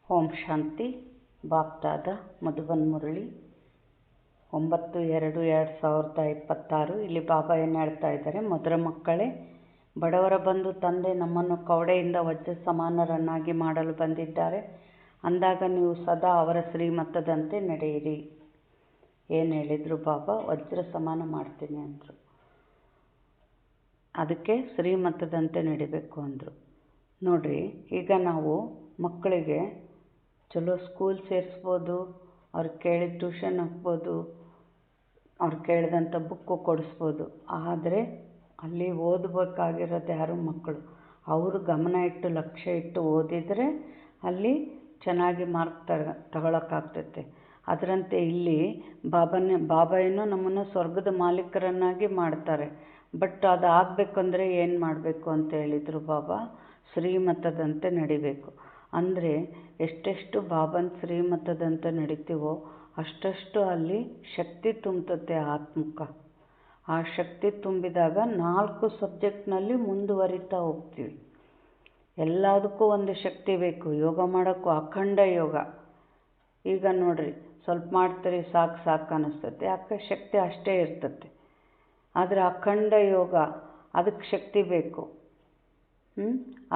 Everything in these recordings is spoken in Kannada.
ಓಂ ಶಾಂತಿ. ಬಾಪ್ದಾದ ಮಧುಬನ್ ಮುರಳಿ 9/2/2026. ಇಲ್ಲಿ ಬಾಬಾ ಏನು ಹೇಳ್ತಾ ಇದ್ದಾರೆ, ಮಧುರ ಮಕ್ಕಳೇ, ಬಡವರ ಬಂಧು ತಂದೆ ನಮ್ಮನ್ನು ಕವಡೆಯಿಂದ ವಜ್ರ ಸಮಾನರನ್ನಾಗಿ ಮಾಡಲು ಬಂದಿದ್ದಾರೆ. ಅಂದಾಗ ನೀವು ಸದಾ ಅವರ ಶ್ರೀಮತದಂತೆ ನಡೆಯಿರಿ. ಏನು ಹೇಳಿದರು ಬಾಬಾ? ವಜ್ರ ಸಮಾನ ಮಾಡ್ತೀನಿ ಅಂದರು. ಅದಕ್ಕೆ ಶ್ರೀಮತದಂತೆ ನಡಿಬೇಕು ಅಂದರು. ನೋಡ್ರಿ, ಈಗ ನಾವು ಮಕ್ಕಳಿಗೆ ಚಲೋ ಸ್ಕೂಲ್ ಸೇರಿಸ್ಬೋದು, ಅವ್ರು ಕೇಳಿದ ಟ್ಯೂಷನ್ ಹಾಕ್ಬೋದು, ಅವ್ರು ಕೇಳಿದಂಥ ಬುಕ್ಕು ಕೊಡಿಸ್ಬೋದು. ಆದರೆ ಅಲ್ಲಿ ಓದಬೇಕಾಗಿರೋದು ಯಾರು? ಮಕ್ಕಳು. ಅವರು ಗಮನ ಇಟ್ಟು ಲಕ್ಷ್ಯ ಇಟ್ಟು ಓದಿದರೆ ಅಲ್ಲಿ ಚೆನ್ನಾಗಿ ಮಾರ್ಕ್ ತಗೊಳಕ್ಕಾಗ್ತೈತೆ. ಅದರಂತೆ ಇಲ್ಲಿ ಬಾಬಾ ಏನೋ ನಮ್ಮನ್ನು ಸ್ವರ್ಗದ ಮಾಲೀಕರನ್ನಾಗಿ ಮಾಡ್ತಾರೆ. ಬಟ್ ಅದು ಆಗಬೇಕಂದ್ರೆ ಏನು ಮಾಡಬೇಕು ಅಂತ ಹೇಳಿದರು ಬಾಬಾ? ಶ್ರೀಮತದಂತೆ ನಡಿಬೇಕು. ಅಂದರೆ ಎಷ್ಟೆಷ್ಟು ಬಾಬನ ಶ್ರೀಮತದಂತೆ ನಡಿತೀವೋ ಅಷ್ಟಷ್ಟು ಅಲ್ಲಿ ಶಕ್ತಿ ತುಂಬುತ್ತೆ ಆತ್ಮಕ್ಕೆ. ಆ ಶಕ್ತಿ ತುಂಬಿದಾಗ 4 ಸಬ್ಜೆಕ್ಟ್ನಲ್ಲಿ ಮುಂದುವರಿತಾ ಹೋಗ್ತೀವಿ. ಎಲ್ಲದಕ್ಕೂ ಒಂದು ಶಕ್ತಿ ಬೇಕು. ಯೋಗ ಮಾಡೋಕ್ಕೂ ಅಖಂಡ ಯೋಗ. ಈಗ ನೋಡ್ರಿ, ಸ್ವಲ್ಪ ಮಾಡ್ತೀರಿ, ಸಾಕು ಅನ್ನಿಸ್ತೈತೆ. ಯಾಕೆ? ಶಕ್ತಿ ಅಷ್ಟೇ ಇರ್ತತೆ. ಆದರೆ ಅಖಂಡ ಯೋಗ, ಅದಕ್ಕೆ ಶಕ್ತಿ ಬೇಕು.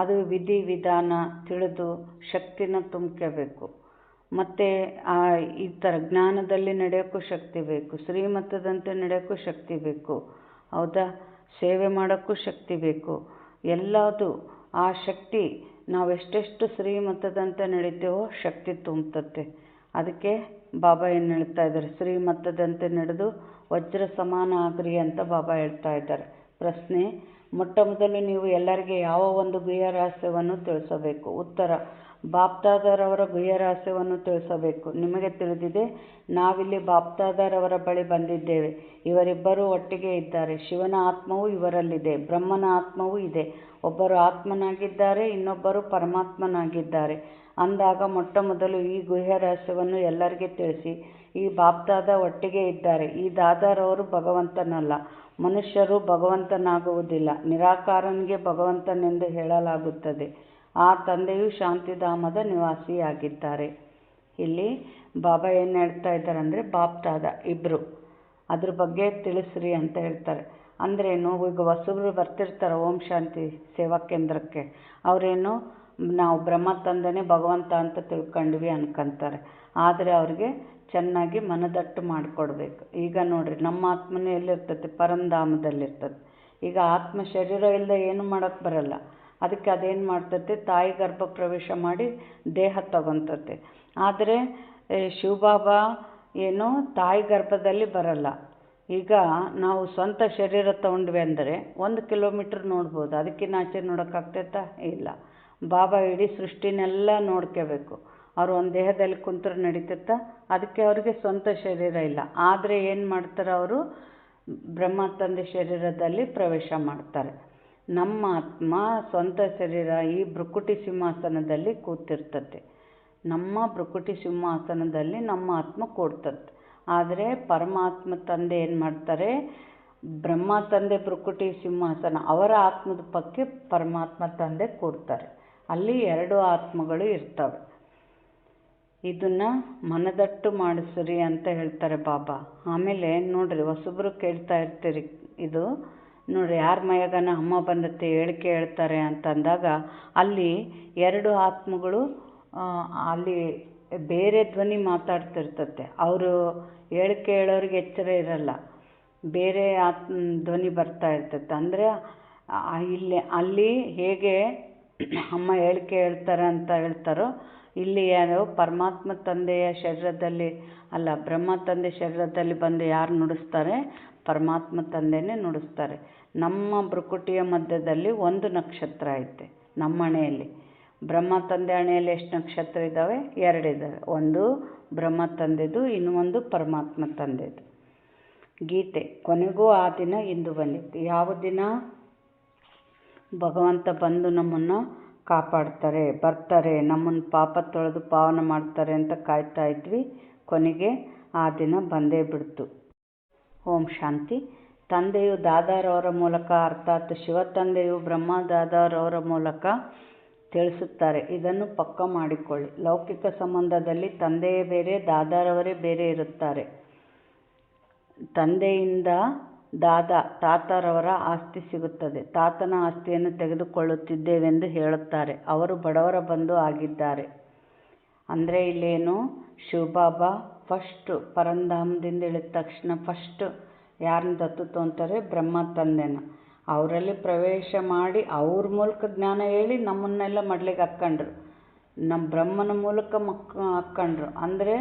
ಅದು ವಿಧಿ ವಿಧಾನ ತಿಳಿದು ಶಕ್ತಿನ ತುಂಬ್ಕೋಬೇಕು. ಮತ್ತು ಈ ಥರ ಜ್ಞಾನದಲ್ಲಿ ನಡೆಯೋಕ್ಕೂ ಶಕ್ತಿ ಬೇಕು, ಶ್ರೀಮತದಂತೆ ನಡೆಯೋಕ್ಕೂ ಶಕ್ತಿ ಬೇಕು. ಹೌದಾ? ಸೇವೆ ಮಾಡೋಕ್ಕೂ ಶಕ್ತಿ ಬೇಕು. ಎಲ್ಲದು ಆ ಶಕ್ತಿ ನಾವೆಷ್ಟೆಷ್ಟು ಶ್ರೀಮತದಂತೆ ನಡೀತೇವೋ ಶಕ್ತಿ ತುಂಬುತ್ತೆ. ಅದಕ್ಕೆ ಬಾಬಾ ಏನು ಹೇಳ್ತಾ ಇದ್ದಾರೆ? ಶ್ರೀಮತದಂತೆ ನಡೆದು ವಜ್ರ ಸಮಾನ ಆಗ್ರಿ ಅಂತ ಬಾಬಾ ಹೇಳ್ತಾ ಇದ್ದಾರೆ. ಪ್ರಶ್ನೆ: ಮೊಟ್ಟ ಮೊದಲು ನೀವು ಎಲ್ಲರಿಗೆ ಯಾವ ಒಂದು ಗುಹ್ಯ ರಹಸ್ಯವನ್ನು ತಿಳಿಸಬೇಕು? ಉತ್ತರ: ಬಾಪ್ದಾದರವರ ಗುಹ್ಯ ರಹಸ್ಯವನ್ನು ತಿಳಿಸಬೇಕು. ನಿಮಗೆ ತಿಳಿದಿದೆ, ನಾವಿಲ್ಲಿ ಬಾಪ್ದಾದರವರ ಬಳಿ ಬಂದಿದ್ದೇವೆ. ಇವರಿಬ್ಬರೂ ಒಟ್ಟಿಗೆ ಇದ್ದಾರೆ. ಶಿವನ ಆತ್ಮವು ಇವರಲ್ಲಿದೆ, ಬ್ರಹ್ಮನ ಆತ್ಮವೂ ಇದೆ. ಒಬ್ಬರು ಆತ್ಮನಾಗಿದ್ದಾರೆ, ಇನ್ನೊಬ್ಬರು ಪರಮಾತ್ಮನಾಗಿದ್ದಾರೆ. ಅಂದಾಗ ಮೊಟ್ಟ ಮೊದಲು ಈ ಗುಹ್ಯ ರಹಸ್ಯವನ್ನು ಎಲ್ಲರಿಗೆ ತಿಳಿಸಿ. ಈ ಬಾಪ್ದಾದ ಒಟ್ಟಿಗೆ ಇದ್ದಾರೆ. ಈ ದಾದಾರವರು ಭಗವಂತನಲ್ಲ. ಮನುಷ್ಯರು ಭಗವಂತನಾಗುವುದಿಲ್ಲ. ನಿರಾಕಾರನಿಗೆ ಭಗವಂತನೆಂದು ಹೇಳಲಾಗುತ್ತದೆ. ಆ ತಂದೆಯು ಶಾಂತಿಧಾಮದ ನಿವಾಸಿಯಾಗಿದ್ದಾರೆ. ಇಲ್ಲಿ ಬಾಬಾ ಏನು ಹೇಳ್ತಾ ಇದ್ದಾರೆ ಅಂದರೆ, ಬಾಪ್ದಾದ ಇಬ್ಬರು ಅದ್ರ ಬಗ್ಗೆ ತಿಳಿಸ್ರಿ ಅಂತ ಹೇಳ್ತಾರೆ. ಅಂದ್ರೇನು? ಈಗ ಹೊಸಬ್ರು ಬರ್ತಿರ್ತಾರೆ ಓಂ ಶಾಂತಿ ಸೇವಾ ಕೇಂದ್ರಕ್ಕೆ. ಅವರೇನು, ನಾವು ಬ್ರಹ್ಮ ತಂದೆನೇ ಭಗವಂತ ಅಂತ ತಿಳ್ಕೊಂಡ್ವಿ ಅನ್ಕೊಂತಾರೆ. ಆದರೆ ಅವ್ರಿಗೆ ಚೆನ್ನಾಗಿ ಮನದಟ್ಟು ಮಾಡಿಕೊಡ್ಬೇಕು. ಈಗ ನೋಡ್ರಿ, ನಮ್ಮ ಆತ್ಮನೇ ಎಲ್ಲಿರ್ತದೆ? ಪರಂಧಾಮದಲ್ಲಿರ್ತದೆ. ಈಗ ಆತ್ಮ ಶರೀರ ಇಲ್ಲದೆ ಏನು ಮಾಡೋಕ್ಕೆ ಬರಲ್ಲ. ಅದಕ್ಕೆ ಅದೇನು ಮಾಡ್ತತೆ? ತಾಯಿ ಗರ್ಭ ಪ್ರವೇಶ ಮಾಡಿ ದೇಹ ತಗೊತತೆ. ಆದರೆ ಶಿವಬಾಬಾ ಏನು ತಾಯಿ ಗರ್ಭದಲ್ಲಿ ಬರಲ್ಲ. ಈಗ ನಾವು ಸ್ವಂತ ಶರೀರ ತೊಗೊಂಡ್ವಿ ಅಂದರೆ 1 ಕಿಲೋಮೀಟ್ರ್ ನೋಡ್ಬೋದು. ಅದಕ್ಕಿಂತ ಆಚೆ ನೋಡೋಕ್ಕಾಗ್ತೈತಾ? ಇಲ್ಲ. ಬಾಬಾ ಇಡೀ ಸೃಷ್ಟಿನೆಲ್ಲ ನೋಡ್ಕೋಬೇಕು. ಅವರು ಒಂದು ದೇಹದಲ್ಲಿ ಕುಂತ್ರೆ ನಡೀತೈತ? ಅದಕ್ಕೆ ಅವ್ರಿಗೆ ಸ್ವಂತ ಶರೀರ ಇಲ್ಲ. ಆದರೆ ಏನು ಮಾಡ್ತಾರೆ? ಅವರು ಬ್ರಹ್ಮ ತಂದೆ ಶರೀರದಲ್ಲಿ ಪ್ರವೇಶ ಮಾಡ್ತಾರೆ. ನಮ್ಮ ಆತ್ಮ ಸ್ವಂತ ಶರೀರ ಈ ಭೃಕುಟಿ ಸಿಂಹಾಸನದಲ್ಲಿ ಕೂತಿರ್ತತೆ. ನಮ್ಮ ಭೃಕುಟಿ ಸಿಂಹಾಸನದಲ್ಲಿ ನಮ್ಮ ಆತ್ಮ ಕೂಡ್ತದೆ. ಆದರೆ ಪರಮಾತ್ಮ ತಂದೆ ಏನು ಮಾಡ್ತಾರೆ? ಬ್ರಹ್ಮ ತಂದೆ ಭೃಕುಟಿ ಸಿಂಹಾಸನ, ಅವರ ಆತ್ಮದ ಪಕ್ಕೆ ಪರಮಾತ್ಮ ತಂದೆ ಕೂಡ್ತಾರೆ. ಅಲ್ಲಿ 2 ಆತ್ಮಗಳು ಇರ್ತವೆ. ಇದನ್ನು ಮನದಟ್ಟು ಮಾಡಿಸ್ರಿ ಅಂತ ಹೇಳ್ತಾರೆ ಬಾಬಾ. ಆಮೇಲೆ ನೋಡ್ರಿ, ಹೊಸಬ್ರು ಕೇಳ್ತಾ ಇರ್ತೀರಿ, ಇದು ನೋಡ್ರಿ, ಯಾರ ಮೈಯಾಗನ ಅಮ್ಮ ಬಂದತ್ತೆ ಹೇಳಿಕೆ ಹೇಳ್ತಾರೆ ಅಂತಂದಾಗ ಅಲ್ಲಿ 2 ಆತ್ಮಗಳು ಅಲ್ಲಿ ಬೇರೆ ಧ್ವನಿ ಮಾತಾಡ್ತಿರ್ತತೆ. ಅವರು ಹೇಳಿಕೆ ಹೇಳೋರಿಗೆ ಎಚ್ಚರ ಇರಲ್ಲ, ಬೇರೆ ಧ್ವನಿ ಬರ್ತಾ ಇರ್ತೈತೆ. ಅಂದರೆ ಅಲ್ಲಿ ಹೇಗೆ ಅಮ್ಮ ಹೇಳಿಕೆ ಹೇಳ್ತಾರೆ ಅಂತ ಹೇಳ್ತಾರೋ, ಇಲ್ಲಿ ಯಾರು ಪರಮಾತ್ಮ ತಂದೆಯ ಶರೀರದಲ್ಲಿ ಅಲ್ಲ, ಬ್ರಹ್ಮ ತಂದೆ ಶರೀರದಲ್ಲಿ ಬಂದು ಯಾರು ನುಡಿಸ್ತಾರೆ? ಪರಮಾತ್ಮ ತಂದೆನೇ ನುಡಿಸ್ತಾರೆ. ನಮ್ಮ ಭೃಕುಟಿಯ ಮಧ್ಯದಲ್ಲಿ 1 ನಕ್ಷತ್ರ ಐತೆ ನಮ್ಮ ಹಣೆಯಲ್ಲಿ. ಬ್ರಹ್ಮ ತಂದೆ ಹಣೆಯಲ್ಲಿ ಎಷ್ಟು ನಕ್ಷತ್ರ ಇದ್ದಾವೆ? 2 ಇದ್ದಾವೆ. ಒಂದು ಬ್ರಹ್ಮ ತಂದೆದು, ಇನ್ನೊಂದು ಪರಮಾತ್ಮ ತಂದೆದು. ಗೀತೆ: ಕೊನೆಗೂ ಆ ದಿನ ಇಂದು ಬಂದಿತ್ತು. ಯಾವ ದಿನ? ಭಗವಂತ ಬಂದು ನಮ್ಮನ್ನು ಬರ್ತಾರೆ, ನಮ್ಮನ್ನು ಪಾಪ ತೊಳೆದು ಪಾವನ ಮಾಡ್ತಾರೆ ಅಂತ ಕಾಯ್ತಾ ಇದ್ವಿ. ಕೊನೆಗೆ ಆ ದಿನ ಬಂದೇ ಬಿಡ್ತು. ಓಂ ಶಾಂತಿ. ತಂದೆಯು ದಾದಾರವರ ಮೂಲಕ, ಅರ್ಥಾತ್ ಶಿವ ತಂದೆಯು ಬ್ರಹ್ಮ ದಾದಾರವರ ಮೂಲಕ ತಿಳಿಸುತ್ತಾರೆ. ಇದನ್ನು ಪಕ್ಕಾ ಮಾಡಿಕೊಳ್ಳಿ. ಲೌಕಿಕ ಸಂಬಂಧದಲ್ಲಿ ತಂದೆಯೇ ಬೇರೆ, ದಾದಾರವರೇ ಬೇರೆ ಇರುತ್ತಾರೆ. ತಂದೆಯಿಂದ ತಾತರವರ ಆಸ್ತಿ ಸಿಗುತ್ತದೆ. ತಾತನ ಆಸ್ತಿಯನ್ನು ತೆಗೆದುಕೊಳ್ಳುತ್ತಿದ್ದೇವೆಂದು ಹೇಳುತ್ತಾರೆ. ಅವರು ಬಡವರ ಬಂಧು ಆಗಿದ್ದಾರೆ. ಅಂದರೆ ಇಲ್ಲೇನು, ಶಿವಬಾಬಾ ಫಸ್ಟ್ ಪರಂಧಾಮದಿಂದ ಇಳಿದ ತಕ್ಷಣ ಫಸ್ಟ್ ಯಾರನ್ನ ದತ್ತು ತೊಗೊಂತಾರೆ? ಬ್ರಹ್ಮ ತಂದೆನ. ಅವರಲ್ಲಿ ಪ್ರವೇಶ ಮಾಡಿ ಅವ್ರ ಮೂಲಕ ಜ್ಞಾನ ಹೇಳಿ ನಮ್ಮನ್ನೆಲ್ಲ ಮಡ್ಲಿಗೆ ಹಾಕ್ಕೊಂಡ್ರು. ನಮ್ಮ ಬ್ರಹ್ಮನ ಮೂಲಕ ಹಾಕ್ಕೊಂಡ್ರು. ಅಂದರೆ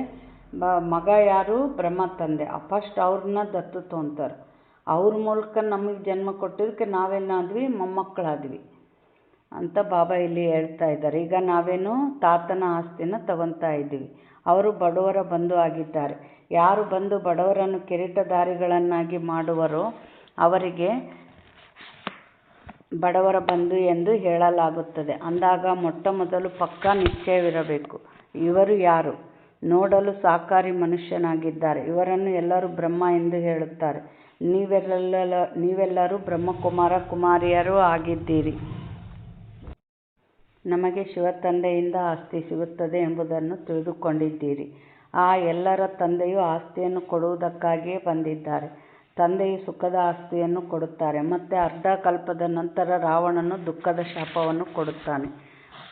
ಮಗ ಯಾರು? ಬ್ರಹ್ಮ ತಂದೆ. ಫಸ್ಟ್ ಅವ್ರನ್ನ ದತ್ತು ತೊಗೊಂತಾರೆ. ಅವ್ರ ಮೂಲಕ ನಮಗೆ ಜನ್ಮ ಕೊಟ್ಟಿದ್ದಕ್ಕೆ ನಾವೇನಾದ್ವಿ? ಮೊಮ್ಮಕ್ಕಳಾದ್ವಿ ಅಂತ ಬಾಬಾ ಇಲ್ಲಿ ಹೇಳ್ತಾ ಇದ್ದಾರೆ. ಈಗ ನಾವೇನು ತಾತನ ಆಸ್ತಿನ ತಗೊತಾ ಇದ್ದೀವಿ. ಅವರು ಬಡವರ ಬಂಧು ಆಗಿದ್ದಾರೆ. ಯಾರು ಬಂದು ಬಡವರನ್ನು ಕಿರೀಟಧಾರಿಗಳನ್ನಾಗಿ ಮಾಡುವರೋ ಅವರಿಗೆ ಬಡವರ ಬಂಧು ಎಂದು ಹೇಳಲಾಗುತ್ತದೆ. ಅಂದಾಗ ಮೊಟ್ಟ ಮೊದಲು ಪಕ್ಕಾ ನಿಶ್ಚಯವಿರಬೇಕು. ಇವರು ಯಾರು? ನೋಡಲು ಸಾಕಾರಿ ಮನುಷ್ಯನಾಗಿದ್ದಾರೆ. ಇವರನ್ನು ಎಲ್ಲರೂ ಬ್ರಹ್ಮ ಎಂದು ಹೇಳುತ್ತಾರೆ. ನೀವೆಲ್ಲರೂ ಬ್ರಹ್ಮಕುಮಾರ ಕುಮಾರಿಯರೂ ಆಗಿದ್ದೀರಿ. ನಮಗೆ ಶಿವತಂದೆಯಿಂದ ಆಸ್ತಿ ಸಿಗುತ್ತದೆ ಎಂಬುದನ್ನು ತಿಳಿದುಕೊಂಡಿದ್ದೀರಿ. ಆ ಎಲ್ಲರ ತಂದೆಯು ಆಸ್ತಿಯನ್ನು ಕೊಡುವುದಕ್ಕಾಗಿಯೇ ಬಂದಿದ್ದಾರೆ. ತಂದೆಯು ಸುಖದ ಆಸ್ತಿಯನ್ನು ಕೊಡುತ್ತಾರೆ. ಮತ್ತು ಅರ್ಧ ಕಲ್ಪದ ನಂತರ ರಾವಣನು ದುಃಖದ ಶಾಪವನ್ನು ಕೊಡುತ್ತಾನೆ.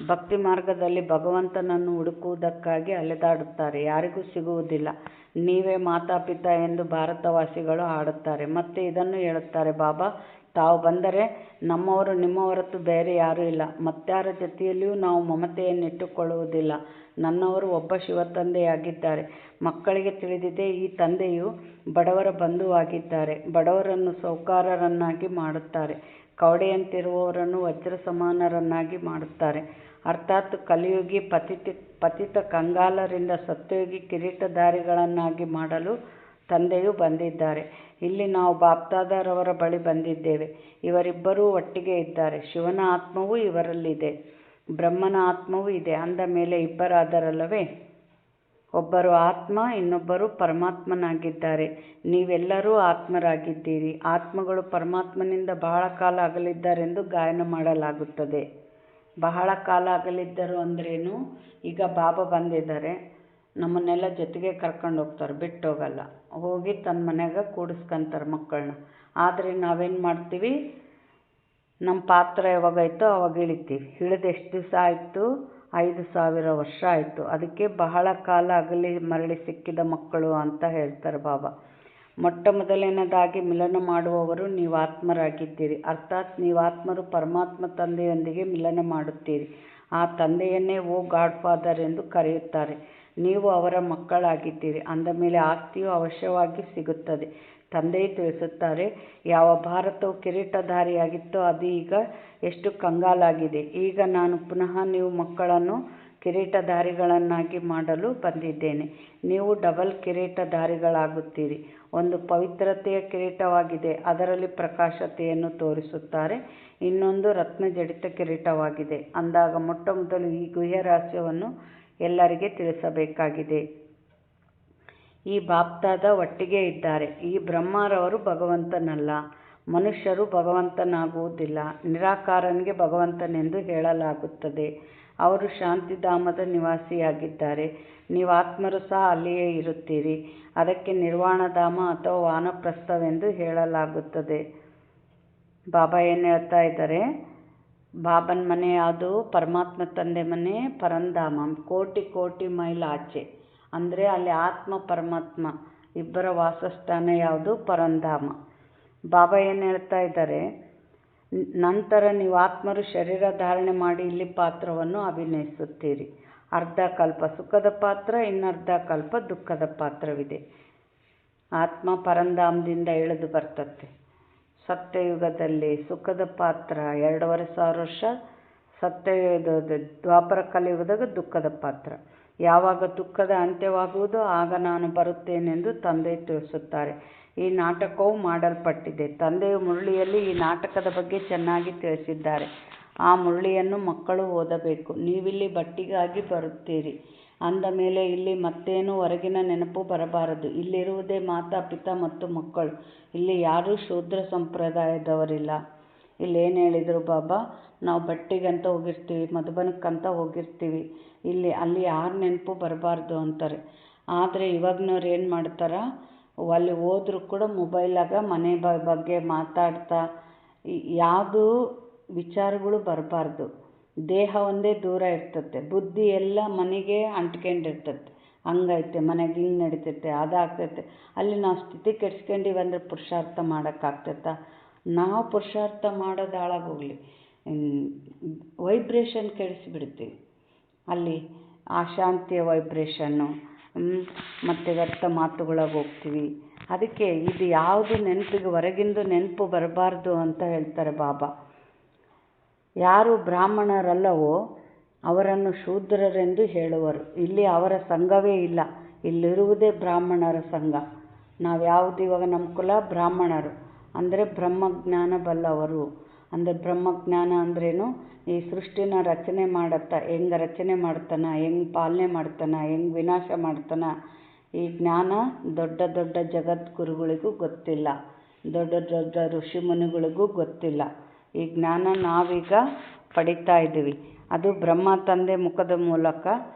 ಭಕ್ತಿ ಮಾರ್ಗದಲ್ಲಿ ಭಗವಂತನನ್ನು ಹುಡುಕುವುದಕ್ಕಾಗಿ ಅಲೆದಾಡುತ್ತಾರೆ. ಯಾರಿಗೂ ಸಿಗುವುದಿಲ್ಲ. ನೀವೇ ಮಾತಾಪಿತಾ ಎಂದು ಭಾರತವಾಸಿಗಳು ಹಾಡುತ್ತಾರೆ. ಮತ್ತೆ ಇದನ್ನು ಹೇಳುತ್ತಾರೆ, ಬಾಬಾ ತಾವು ಬಂದರೆ ನಮ್ಮವರು ನಿಮ್ಮ ಹೊರತು ಬೇರೆ ಯಾರೂ ಇಲ್ಲ. ಮತ್ತಾರ ಜೊತೆಯಲ್ಲಿಯೂ ನಾವು ಮಮತೆಯನ್ನಿಟ್ಟುಕೊಳ್ಳುವುದಿಲ್ಲ. ನನ್ನವರು ಒಬ್ಬ ಶಿವತಂದೆಯಾಗಿದ್ದಾರೆ. ಮಕ್ಕಳಿಗೆ ತಿಳಿದಿದೆ, ಈ ತಂದೆಯು ಬಡವರ ಬಂಧುವಾಗಿದ್ದಾರೆ. ಬಡವರನ್ನು ಸೌಕಾರರನ್ನಾಗಿ ಮಾಡುತ್ತಾರೆ. ಕವಡೆಯಂತಿರುವವರನ್ನು ವಜ್ರ ಸಮಾನರನ್ನಾಗಿ ಮಾಡುತ್ತಾರೆ. ಅರ್ಥಾತ್ ಕಲಿಯುಗಿ ಪತಿತ ಕಂಗಾಲರಿಂದ ಸತ್ಯಯುಗಿ ಕಿರೀಟಧಾರಿಗಳನ್ನಾಗಿ ಮಾಡಲು ತಂದೆಯು ಬಂದಿದ್ದಾರೆ. ಇಲ್ಲಿ ನಾವು ಬಾಪ್ದಾದರವರ ಬಳಿ ಬಂದಿದ್ದೇವೆ. ಇವರಿಬ್ಬರೂ ಒಟ್ಟಿಗೆ ಇದ್ದಾರೆ. ಶಿವನ ಆತ್ಮವೂ ಇವರಲ್ಲಿದೆ, ಬ್ರಹ್ಮನ ಆತ್ಮವೂ ಇದೆ. ಅಂದ ಮೇಲೆ ಇಬ್ಬರಾದರಲ್ಲವೇ? ಒಬ್ಬರು ಆತ್ಮ, ಇನ್ನೊಬ್ಬರು ಪರಮಾತ್ಮನಾಗಿದ್ದಾರೆ. ನೀವೆಲ್ಲರೂ ಆತ್ಮರಾಗಿದ್ದೀರಿ. ಆತ್ಮಗಳು ಪರಮಾತ್ಮನಿಂದ ಬಹಳ ಕಾಲ ಅಗಲಿದ್ದಾರೆಂದು ಗಾಯನ ಮಾಡಲಾಗುತ್ತದೆ. ಬಹಳ ಕಾಲ ಅಗಲಿದ್ದರು ಅಂದ್ರೇನು? ಈಗ ಬಾಬಾ ಬಂದಿದ್ದಾರೆ, ನಮ್ಮನ್ನೆಲ್ಲ ಜೊತೆಗೆ ಕರ್ಕೊಂಡು ಹೋಗ್ತಾರೆ, ಬಿಟ್ಟು ಹೋಗಲ್ಲ. ಹೋಗಿ ತನ್ನ ಮನೆಯಾಗ ಕೂಡಿಸ್ಕೊಂತಾರೆ ಮಕ್ಕಳನ್ನ. ಆದರೆ ನಾವೇನು ಮಾಡ್ತೀವಿ? ನಮ್ಮ ಪಾತ್ರ ಯಾವಾಗಾಯ್ತೋ ಅವಾಗ ಇಳಿತೀವಿ. ಇಳಿದು ಎಷ್ಟು ದಿವಸ ಆಯಿತು? 5000 ವರ್ಷ ಆಯಿತು. ಅದಕ್ಕೆ ಬಹಳ ಕಾಲ ಅಗಲಿ ಮರಳಿ ಸಿಕ್ಕಿದ ಮಕ್ಕಳು ಅಂತ ಹೇಳ್ತಾರೆ ಬಾಬಾ. ಮೊಟ್ಟ ಮೊದಲನೇದಾಗಿ ಮಿಲನ ಮಾಡುವವರು ನೀವು ಆತ್ಮರಾಗಿದ್ದೀರಿ. ಅರ್ಥಾತ್ ನೀವಾತ್ಮರು ಪರಮಾತ್ಮ ತಂದೆಯೊಂದಿಗೆ ಮಿಲನ ಮಾಡುತ್ತೀರಿ. ಆ ತಂದೆಯನ್ನೇ ಓ ಗಾಡ್ ಫಾದರ್ ಎಂದು ಕರೆಯುತ್ತಾರೆ. ನೀವು ಅವರ ಮಕ್ಕಳಾಗಿದ್ದೀರಿ. ಅಂದ ಮೇಲೆ ಆಸ್ತಿಯು ಅವಶ್ಯವಾಗಿ ಸಿಗುತ್ತದೆ. ತಂದೆಯು ತಿಳಿಸುತ್ತಾರೆ, ಯಾವ ಭಾರತವು ಕಿರೀಟಧಾರಿಯಾಗಿತ್ತೋ ಅದು ಈಗ ಎಷ್ಟು ಕಂಗಾಲಾಗಿದೆ. ಈಗ ನಾನು ಪುನಃ ನೀವು ಮಕ್ಕಳನ್ನು ಕಿರೀಟಧಾರಿಗಳನ್ನಾಗಿ ಮಾಡಲು ಬಂದಿದ್ದೇನೆ. ನೀವು ಡಬಲ್ ಕಿರೀಟಧಾರಿಗಳಾಗುತ್ತೀರಿ. ಒಂದು ಪವಿತ್ರತೆಯ ಕಿರೀಟವಾಗಿದೆ, ಅದರಲ್ಲಿ ಪ್ರಕಾಶತೆಯನ್ನು ತೋರಿಸುತ್ತಾರೆ. ಇನ್ನೊಂದು ರತ್ನಜಡಿತ ಕಿರೀಟವಾಗಿದೆ. ಅಂದಾಗ ಮೊಟ್ಟ ಮೊದಲು ಈ ಗುಹ್ಯ ರಹಸ್ಯವನ್ನು ಎಲ್ಲರಿಗೆ ತಿಳಿಸಬೇಕಾಗಿದೆ. ಈ ಬಾಪ್ದಾದ ಒಟ್ಟಿಗೆ ಇದ್ದಾರೆ. ಈ ಬ್ರಹ್ಮರವರು ಭಗವಂತನಲ್ಲ. ಮನುಷ್ಯರು ಭಗವಂತನಾಗುವುದಿಲ್ಲ. ನಿರಾಕಾರನಿಗೆ ಭಗವಂತನೆಂದು ಹೇಳಲಾಗುತ್ತದೆ. ಅವರು ಶಾಂತಿಧಾಮದ ನಿವಾಸಿಯಾಗಿದ್ದಾರೆ. ನೀವು ಆತ್ಮರು ಸಹ ಅಲ್ಲಿಯೇ ಇರುತ್ತೀರಿ. ಅದಕ್ಕೆ ನಿರ್ವಾಣಧಾಮ ಅಥವಾ ವಾನಪ್ರಸ್ಥವೆಂದು ಹೇಳಲಾಗುತ್ತದೆ. ಬಾಬಾ ಏನು ಹೇಳ್ತಾ ಇದ್ದಾರೆ? ಬಾಬನ ಮನೆ ಯಾವುದು? ಪರಮಾತ್ಮ ತಂದೆ ಮನೆ ಪರಂಧಾಮ, ಕೋಟಿ ಕೋಟಿ ಮೈಲ್ ಆಚೆ. ಅಂದರೆ ಅಲ್ಲಿ ಆತ್ಮ ಪರಮಾತ್ಮ ಇಬ್ಬರ ವಾಸಸ್ಥಾನ ಯಾವುದು? ಪರಂಧಾಮ. ಬಾಬಾ ಏನು ಹೇಳ್ತಾ ಇದ್ದಾರೆ? ನಂತರ ನೀವು ಆತ್ಮರು ಶರೀರ ಧಾರಣೆ ಮಾಡಿ ಇಲ್ಲಿ ಪಾತ್ರವನ್ನು ಅಭಿನಯಿಸುತ್ತೀರಿ. ಅರ್ಧ ಕಲ್ಪ ಸುಖದ ಪಾತ್ರ, ಇನ್ನರ್ಧ ಕಲ್ಪ ದುಃಖದ ಪಾತ್ರವಿದೆ. ಆತ್ಮ ಪರಂಧಾಮದಿಂದ ಇಳಿದು ಬರ್ತದೆ. ಸತ್ಯಯುಗದಲ್ಲಿ ಸುಖದ ಪಾತ್ರ 2500 ವರ್ಷ, ಸತ್ಯಯುಗದ ದ್ವಾಪರ ಕಲಿಯುಗದಾಗ ದುಃಖದ ಪಾತ್ರ. ಯಾವಾಗ ದುಃಖದ ಅಂತ್ಯವಾಗುವುದೋ ಆಗ ನಾನು ಬರುತ್ತೇನೆಂದು ತಂದೆ ತಿಳಿಸುತ್ತಾರೆ. ಈ ನಾಟಕವು ಮಾಡಲ್ಪಟ್ಟಿದೆ. ತಂದೆಯು ಮುರಳಿಯಲ್ಲಿ ಈ ನಾಟಕದ ಬಗ್ಗೆ ಚೆನ್ನಾಗಿ ತಿಳಿಸಿದ್ದಾರೆ. ಆ ಮುರಳಿಯನ್ನು ಮಕ್ಕಳು ಓದಬೇಕು. ನೀವಿಲ್ಲಿ ಬಟ್ಟಿಗಾಗಿ ಬರುತ್ತೀರಿ. ಅಂದ ಮೇಲೆ ಇಲ್ಲಿ ಮತ್ತೇನು ಹೊರಗಿನ ನೆನಪು ಬರಬಾರದು. ಇಲ್ಲಿರುವುದೇ ಮಾತಾ ಪಿತಾ ಮತ್ತು ಮಕ್ಕಳು. ಇಲ್ಲಿ ಯಾರೂ ಶೂದ್ರ ಸಂಪ್ರದಾಯದವರಿಲ್ಲ. ಇಲ್ಲೇನು ಹೇಳಿದರು ಬಾಬಾ, ನಾವು ಬಟ್ಟೆಗಂತ ಹೋಗಿರ್ತೀವಿ, ಮಧುಬನಕ್ಕಂತ ಹೋಗಿರ್ತೀವಿ, ಅಲ್ಲಿ ಯಾರ ನೆನಪು ಬರಬಾರ್ದು ಅಂತಾರೆ. ಆದರೆ ಇವಾಗಿನವ್ರು ಏನು ಮಾಡ್ತಾರೆ, ಅಲ್ಲಿ ಹೋದ್ರೂ ಕೂಡ ಮೊಬೈಲಾಗ ಮನೆ ಬಗ್ಗೆ ಮಾತಾಡ್ತಾ ಯಾವುದು ವಿಚಾರಗಳು ಬರಬಾರ್ದು. ದೇಹ ಒಂದೇ ದೂರ ಇರ್ತತೆ, ಬುದ್ಧಿ ಎಲ್ಲ ಮನೆಗೆ ಅಂಟ್ಕೊಂಡಿರ್ತತೆ. ಹಂಗೈತೆ, ಮನೆಗೆ ಹಿಂಗೆ ನಡೀತೈತೆ, ಅದಾಗ್ತೈತೆ. ಅಲ್ಲಿ ನಾವು ಸ್ಥಿತಿ ಕೆಡ್ಸ್ಕೊಂಡಿವಿ ಅಂದರೆ ಪುರುಷಾರ್ಥ ಮಾಡೋಕ್ಕಾಗ್ತೈತ? ನಾವು ಪುರುಷಾರ್ಥ ಮಾಡೋದು ಹಾಳಾಗೋಗ್ಲಿ, ವೈಬ್ರೇಷನ್ ಕೆಡಿಸಿಬಿಡ್ತೀವಿ. ಅಲ್ಲಿ ಅಶಾಂತಿಯ ವೈಬ್ರೇಷನ್ನು ಮತ್ತು ವ್ಯರ್ಥ ಮಾತುಗಳಿಗೆ ಹೋಗ್ತೀವಿ. ಅದಕ್ಕೆ ಇದು ಯಾವುದು ನೆನಪಿಗೆ ಹೊರಗಿಂದು ನೆನಪು ಬರಬಾರ್ದು ಅಂತ ಹೇಳ್ತಾರೆ ಬಾಬಾ. ಯಾರು ಬ್ರಾಹ್ಮಣರಲ್ಲವೋ ಅವರನ್ನು ಶೂದ್ರರೆಂದು ಹೇಳುವರು. ಇಲ್ಲಿ ಅವರ ಸಂಘವೇ ಇಲ್ಲ, ಇಲ್ಲಿರುವುದೇ ಬ್ರಾಹ್ಮಣರ ಸಂಘ. ನಾವು ಯಾವುದು ಇವಾಗ ನಮ್ಮ ಕುಲ ಬ್ರಾಹ್ಮಣರು ಅಂದರೆ ಬ್ರಹ್ಮಜ್ಞಾನ ಬಲ್ಲವರು. ಅಂದರೆ ಬ್ರಹ್ಮಜ್ಞಾನ ಅಂದ್ರೇನು, ಈ ಸೃಷ್ಟಿನ ರಚನೆ ಹೆಂಗೆ ರಚನೆ ಮಾಡ್ತಾನೆ, ಹೆಂಗೆ ಪಾಲನೆ ಮಾಡ್ತಾನೆ, ಹೆಂಗೆ ವಿನಾಶ ಮಾಡ್ತಾನೆ, ಈ ಜ್ಞಾನ ದೊಡ್ಡ ದೊಡ್ಡ ಜಗದ್ಗುರುಗಳಿಗೂ ಗೊತ್ತಿಲ್ಲ, ದೊಡ್ಡ ದೊಡ್ಡ ಋಷಿ ಮುನಿಗಳಿಗೂ ಗೊತ್ತಿಲ್ಲ. ಈ ಜ್ಞಾನ ನಾವೀಗ ಪಡಿತಾ ಇದ್ದೀವಿ. ಅದು ಬ್ರಹ್ಮ ತಂದೆ ಮುಖದ ಮೂಲಕ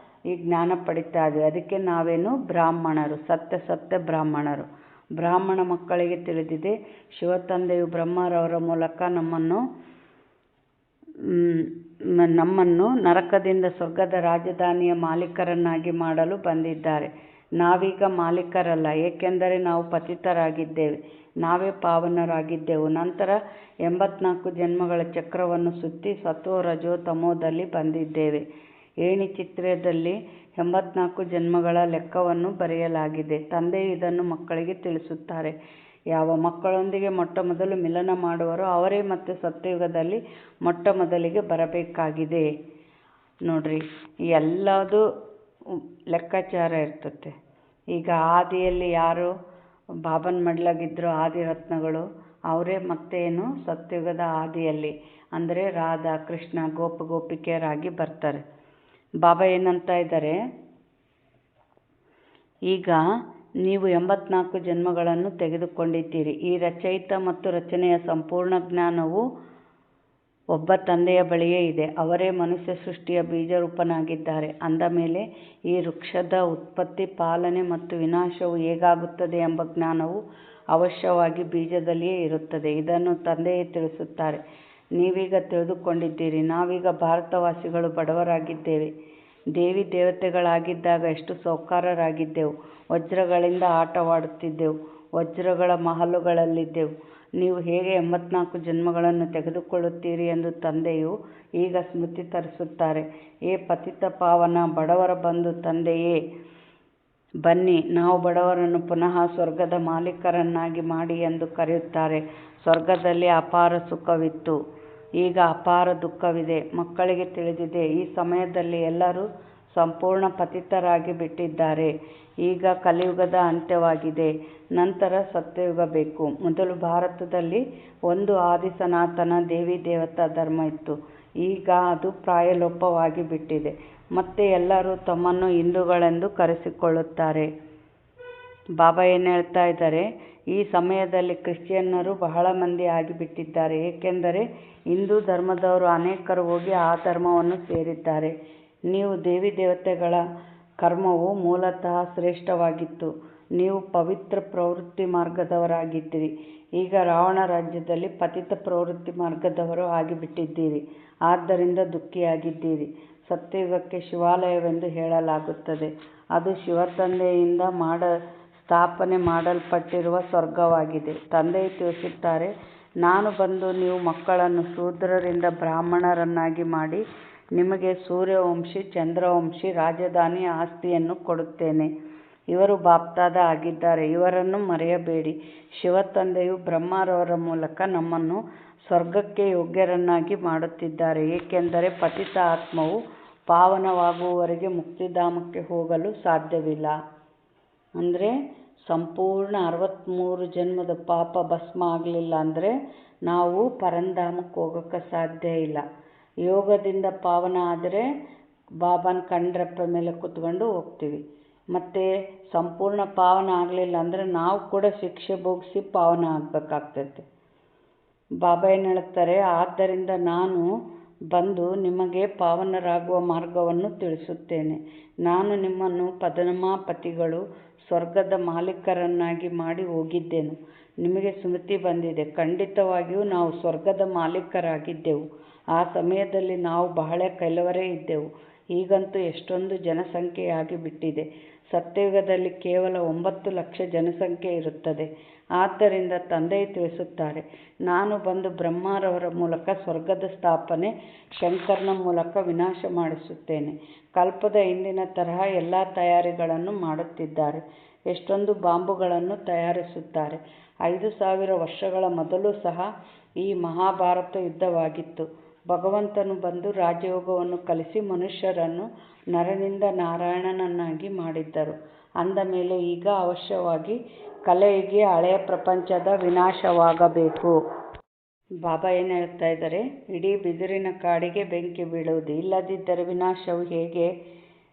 ಈ ಜ್ಞಾನ ಪಡಿತಾ ಇದ್ದೀವಿ. ಅದಕ್ಕೆ ನಾವೇನು ಬ್ರಾಹ್ಮಣರು, ಸತ್ಯ ಬ್ರಾಹ್ಮಣರು. ಬ್ರಾಹ್ಮಣ ಮಕ್ಕಳಿಗೆ ತಿಳಿದಿದೆ, ಶಿವತಂದೆಯು ಬ್ರಹ್ಮರವರ ಮೂಲಕ ನಮ್ಮನ್ನು ನರಕದಿಂದ ಸ್ವರ್ಗದ ರಾಜಧಾನಿಯ ಮಾಲೀಕರನ್ನಾಗಿ ಮಾಡಲು ಬಂದಿದ್ದಾರೆ. ನಾವೀಗ ಮಾಲೀಕರಲ್ಲ, ಏಕೆಂದರೆ ನಾವು ಪತಿತರಾಗಿದ್ದೇವೆ, ನಾವೇ ಪಾವನರಾಗಿದ್ದೆವು. ನಂತರ 84 ಜನ್ಮಗಳ ಚಕ್ರವನ್ನು ಸುತ್ತಿ ಸತ್ವ ರಜೋ ತಮೋದಲ್ಲಿ ಬಂದಿದ್ದೇವೆ. ಏಣಿ ಚಿತ್ರದಲ್ಲಿ 84 ಜನ್ಮಗಳ ಲೆಕ್ಕವನ್ನು ಬರೆಯಲಾಗಿದೆ. ತಂದೆಯು ಇದನ್ನು ಮಕ್ಕಳಿಗೆ ತಿಳಿಸುತ್ತಾರೆ. ಯಾವ ಮಕ್ಕಳೊಂದಿಗೆ ಮೊಟ್ಟಮೊದಲು ಮಿಲನ ಮಾಡುವರೋ ಅವರೇ ಮತ್ತೆ ಸತ್ಯಯುಗದಲ್ಲಿ ಮೊಟ್ಟಮೊದಲಿಗೆ ಬರಬೇಕಾಗಿದೆ. ನೋಡ್ರಿ, ಎಲ್ಲದೂ ಲೆಕ್ಕಾಚಾರ ಇರ್ತತೆ. ಈಗ ಆದಿಯಲ್ಲಿ ಯಾರು ಬಾಬನ ಮಡ್ಲಾಗಿದ್ರು ಆದಿರತ್ನಗಳು, ಅವರೇ ಮತ್ತೇನು ಸತ್ಯಯುಗದ ಆದಿಯಲ್ಲಿ ಅಂದರೆ ರಾಧಾ ಕೃಷ್ಣ ಗೋಪಿಕೆಯರಾಗಿ ಬರ್ತಾರೆ. ಬಾಬಾ ಏನಂತ ಇದ್ದಾರೆ, ಈಗ ನೀವು 84 ಜನ್ಮಗಳನ್ನು ತೆಗೆದುಕೊಂಡಿದ್ದೀರಿ. ಈ ರಚಯಿತ ಮತ್ತು ರಚನೆಯ ಸಂಪೂರ್ಣ ಜ್ಞಾನವು ಒಬ್ಬ ತಂದೆಯ ಬಳಿಯೇ ಇದೆ. ಅವರೇ ಮನುಷ್ಯ ಸೃಷ್ಟಿಯ ಬೀಜರೂಪನಾಗಿದ್ದಾರೆ. ಅಂದ ಮೇಲೆ ಈ ವೃಕ್ಷದ ಉತ್ಪತ್ತಿ, ಪಾಲನೆ ಮತ್ತು ವಿನಾಶವು ಹೇಗಾಗುತ್ತದೆ ಎಂಬ ಜ್ಞಾನವು ಅವಶ್ಯವಾಗಿ ಬೀಜದಲ್ಲಿಯೇ ಇರುತ್ತದೆ. ಇದನ್ನು ತಂದೆಯೇ ತಿಳಿಸುತ್ತಾರೆ. ನೀವೀಗ ತಿಳಿದುಕೊಂಡಿದ್ದೀರಿ. ನಾವೀಗ ಭಾರತವಾಸಿಗಳು ಬಡವರಾಗಿದ್ದೇವೆ. ದೇವಿ ದೇವತೆಗಳಾಗಿದ್ದಾಗ ಎಷ್ಟು ಸೌಕಾರರಾಗಿದ್ದೆವು. ವಜ್ರಗಳಿಂದ ಆಟವಾಡುತ್ತಿದ್ದೆವು, ವಜ್ರಗಳ ಮಹಲುಗಳಲ್ಲಿದ್ದೆವು. ನೀವು ಹೇಗೆ 84 ಜನ್ಮಗಳನ್ನು ತೆಗೆದುಕೊಳ್ಳುತ್ತೀರಿ ಎಂದು ತಂದೆಯು ಈಗ ಸ್ಮೃತಿ ತರಿಸುತ್ತಾರೆ. ಏ ಪತಿತ ಪಾವನ ಬಡವರ ಬಂಧು ತಂದೆಯೇ, ಬನ್ನಿ, ನಾವು ಬಡವರನ್ನು ಪುನಃ ಸ್ವರ್ಗದ ಮಾಲೀಕರನ್ನಾಗಿ ಮಾಡಿ ಎಂದು ಕರೆಯುತ್ತಾರೆ. ಸ್ವರ್ಗದಲ್ಲಿ ಅಪಾರ ಸುಖವಿತ್ತು, ಈಗ ಅಪಾರ ದುಃಖವಿದೆ. ಮಕ್ಕಳಿಗೆ ತಿಳಿದಿದೆ, ಈ ಸಮಯದಲ್ಲಿ ಎಲ್ಲರೂ ಸಂಪೂರ್ಣ ಪತಿತರಾಗಿ ಬಿಟ್ಟಿದ್ದಾರೆ. ಈಗ ಕಲಿಯುಗದ ಅಂತ್ಯವಾಗಿದೆ, ನಂತರ ಸತ್ಯಯುಗ ಬೇಕು. ಮೊದಲು ಭಾರತದಲ್ಲಿ ಒಂದು ಆದಿ ಸನಾತನ ದೇವಿ ದೇವತಾ ಧರ್ಮ ಇತ್ತು. ಈಗ ಅದು ಪ್ರಾಯಲೋಪವಾಗಿ ಬಿಟ್ಟಿದೆ. ಮತ್ತೆ ಎಲ್ಲರೂ ತಮ್ಮನ್ನು ಹಿಂದೂಗಳೆಂದು ಕರೆಸಿಕೊಳ್ಳುತ್ತಾರೆ. ಬಾಬಾ ಏನು ಹೇಳ್ತಾ ಇದ್ದಾರೆ, ಈ ಸಮಯದಲ್ಲಿ ಕ್ರಿಶ್ಚಿಯನ್ನರು ಬಹಳ ಮಂದಿ ಆಗಿಬಿಟ್ಟಿದ್ದಾರೆ. ಏಕೆಂದರೆ ಹಿಂದೂ ಧರ್ಮದವರು ಅನೇಕರು ಹೋಗಿ ಆ ಧರ್ಮವನ್ನು ಸೇರಿದ್ದಾರೆ. ನೀವು ದೇವಿ ದೇವತೆಗಳ ಕರ್ಮವು ಮೂಲತಃ ಶ್ರೇಷ್ಠವಾಗಿತ್ತು. ನೀವು ಪವಿತ್ರ ಪ್ರವೃತ್ತಿ ಮಾರ್ಗದವರಾಗಿದ್ದೀರಿ. ಈಗ ರಾವಣ ರಾಜ್ಯದಲ್ಲಿ ಪತಿತ ಪ್ರವೃತ್ತಿ ಮಾರ್ಗದವರು ಆಗಿಬಿಟ್ಟಿದ್ದೀರಿ. ಆದ್ದರಿಂದ ದುಃಖಿಯಾಗಿದ್ದೀರಿ. ಸತ್ಯಯುಗಕ್ಕೆ ಶಿವಾಲಯವೆಂದು ಹೇಳಲಾಗುತ್ತದೆ. ಅದು ಶಿವತಂದೆಯಿಂದ ಸ್ಥಾಪನೆ ಮಾಡಲ್ಪಟ್ಟಿರುವ ಸ್ವರ್ಗವಾಗಿದೆ. ತಂದೆಯು ತಿಳಿಸುತ್ತಾರೆ, ನಾನು ಬಂದು ನೀವು ಮಕ್ಕಳನ್ನು ಶೂದ್ರರಿಂದ ಬ್ರಾಹ್ಮಣರನ್ನಾಗಿ ಮಾಡಿ ನಿಮಗೆ ಸೂರ್ಯವಂಶಿ ಚಂದ್ರವಂಶಿ ರಾಜಧಾನಿ ಆಸ್ತಿಯನ್ನು ಕೊಡುತ್ತೇನೆ. ಇವರು ಬಾಪ್ದಾದ ಆಗಿದ್ದಾರೆ, ಇವರನ್ನು ಮರೆಯಬೇಡಿ. ಶಿವತಂದೆಯು ಬ್ರಹ್ಮರವರ ಮೂಲಕ ನಮ್ಮನ್ನು ಸ್ವರ್ಗಕ್ಕೆ ಯೋಗ್ಯರನ್ನಾಗಿ ಮಾಡುತ್ತಿದ್ದಾರೆ. ಏಕೆಂದರೆ ಪತಿತ ಆತ್ಮವು ಪಾವನವಾಗುವವರೆಗೆ ಮುಕ್ತಿಧಾಮಕ್ಕೆ ಹೋಗಲು ಸಾಧ್ಯವಿಲ್ಲ. ಅಂದರೆ ಸಂಪೂರ್ಣ 63 ಜನ್ಮದ ಪಾಪ ಭಸ್ಮ ಆಗಲಿಲ್ಲ ಅಂದರೆ ನಾವು ಪರಂಧಾಮಕ್ಕೆ ಹೋಗೋಕ್ಕೆ ಸಾಧ್ಯ ಇಲ್ಲ. ಯೋಗದಿಂದ ಪಾವನ ಆದರೆ ಬಾಬಾನ ಕಣ್ರೆಪ್ಪೆ ಮೇಲೆ ಕೂತ್ಕೊಂಡು ಹೋಗ್ತೀವಿ. ಮತ್ತು ಸಂಪೂರ್ಣ ಪಾವನ ಆಗಲಿಲ್ಲ ಅಂದರೆ ನಾವು ಕೂಡ ಶಿಕ್ಷೆ ಭೋಗಿಸಿ ಪಾವನ ಆಗಬೇಕಾಗ್ತೈತೆ. ಬಾಬಾ ಏನು ಹೇಳ್ತಾರೆ, ಆದ್ದರಿಂದ ನಾನು ಬಂದು ನಿಮಗೆ ಪಾವನರಾಗುವ ಮಾರ್ಗವನ್ನು ತಿಳಿಸುತ್ತೇನೆ. ನಾನು ನಿಮ್ಮನ್ನು ಪದ್ಮಾಪತಿಗಳು ಸ್ವರ್ಗದ ಮಾಲೀಕರನ್ನಾಗಿ ಮಾಡಿ ಹೋಗಿದ್ದೆನು. ನಿಮಗೆ ಸ್ಮೃತಿ ಬಂದಿದೆ. ಖಂಡಿತವಾಗಿಯೂ ನಾವು ಸ್ವರ್ಗದ ಮಾಲೀಕರಾಗಿದ್ದೆವು. ಆ ಸಮಯದಲ್ಲಿ ನಾವು ಬಹಳ ಕೆಲವರೇ ಇದ್ದೆವು. ಈಗಂತೂ ಎಷ್ಟೊಂದು ಜನಸಂಖ್ಯೆಯಾಗಿ ಬಿಟ್ಟಿದೆ. ಸತ್ಯಯುಗದಲ್ಲಿ ಕೇವಲ 9 ಲಕ್ಷ ಜನಸಂಖ್ಯೆ ಇರುತ್ತದೆ. ಆದ್ದರಿಂದ ತಂದೆಯು ತಿಳಿಸುತ್ತಾರೆ, ನಾನು ಬಂದು ಬ್ರಹ್ಮರವರ ಮೂಲಕ ಸ್ವರ್ಗದ ಸ್ಥಾಪನೆ, ಶಂಕರನ ಮೂಲಕ ವಿನಾಶ ಮಾಡಿಸುತ್ತೇನೆ. ಕಲ್ಪದ ಹಿಂದಿನ ತರಹ ಎಲ್ಲ ತಯಾರಿಗಳನ್ನು ಮಾಡುತ್ತಿದ್ದಾರೆ. ಎಷ್ಟೊಂದು ಬಾಂಬುಗಳನ್ನು ತಯಾರಿಸುತ್ತಾರೆ. 5000 ವರ್ಷಗಳ ಮೊದಲು ಸಹ ಈ ಮಹಾಭಾರತ ಯುದ್ಧವಾಗಿತ್ತು. ಭಗವಂತನು ಬಂದು ರಾಜಯೋಗವನ್ನು ಕಲಿಸಿ ಮನುಷ್ಯರನ್ನು ನರನಿಂದ ನಾರಾಯಣನನ್ನಾಗಿ ಮಾಡಿದ್ದರು. ಅಂದ ಮೇಲೆ ಈಗ ಅವಶ್ಯವಾಗಿ ಕಲಿಯುಗಿ ಹಳೆಯ ಪ್ರಪಂಚದ ವಿನಾಶವಾಗಬೇಕು. ಬಾಬಾ ಏನು ಹೇಳ್ತಾ ಇದ್ದಾರೆ, ಇಡೀ ಬಿದಿರಿನ ಕಾಡಿಗೆ ಬೆಂಕಿ ಬೀಳುವುದು, ಇಲ್ಲದಿದ್ದರೆ ವಿನಾಶವು ಹೇಗೆ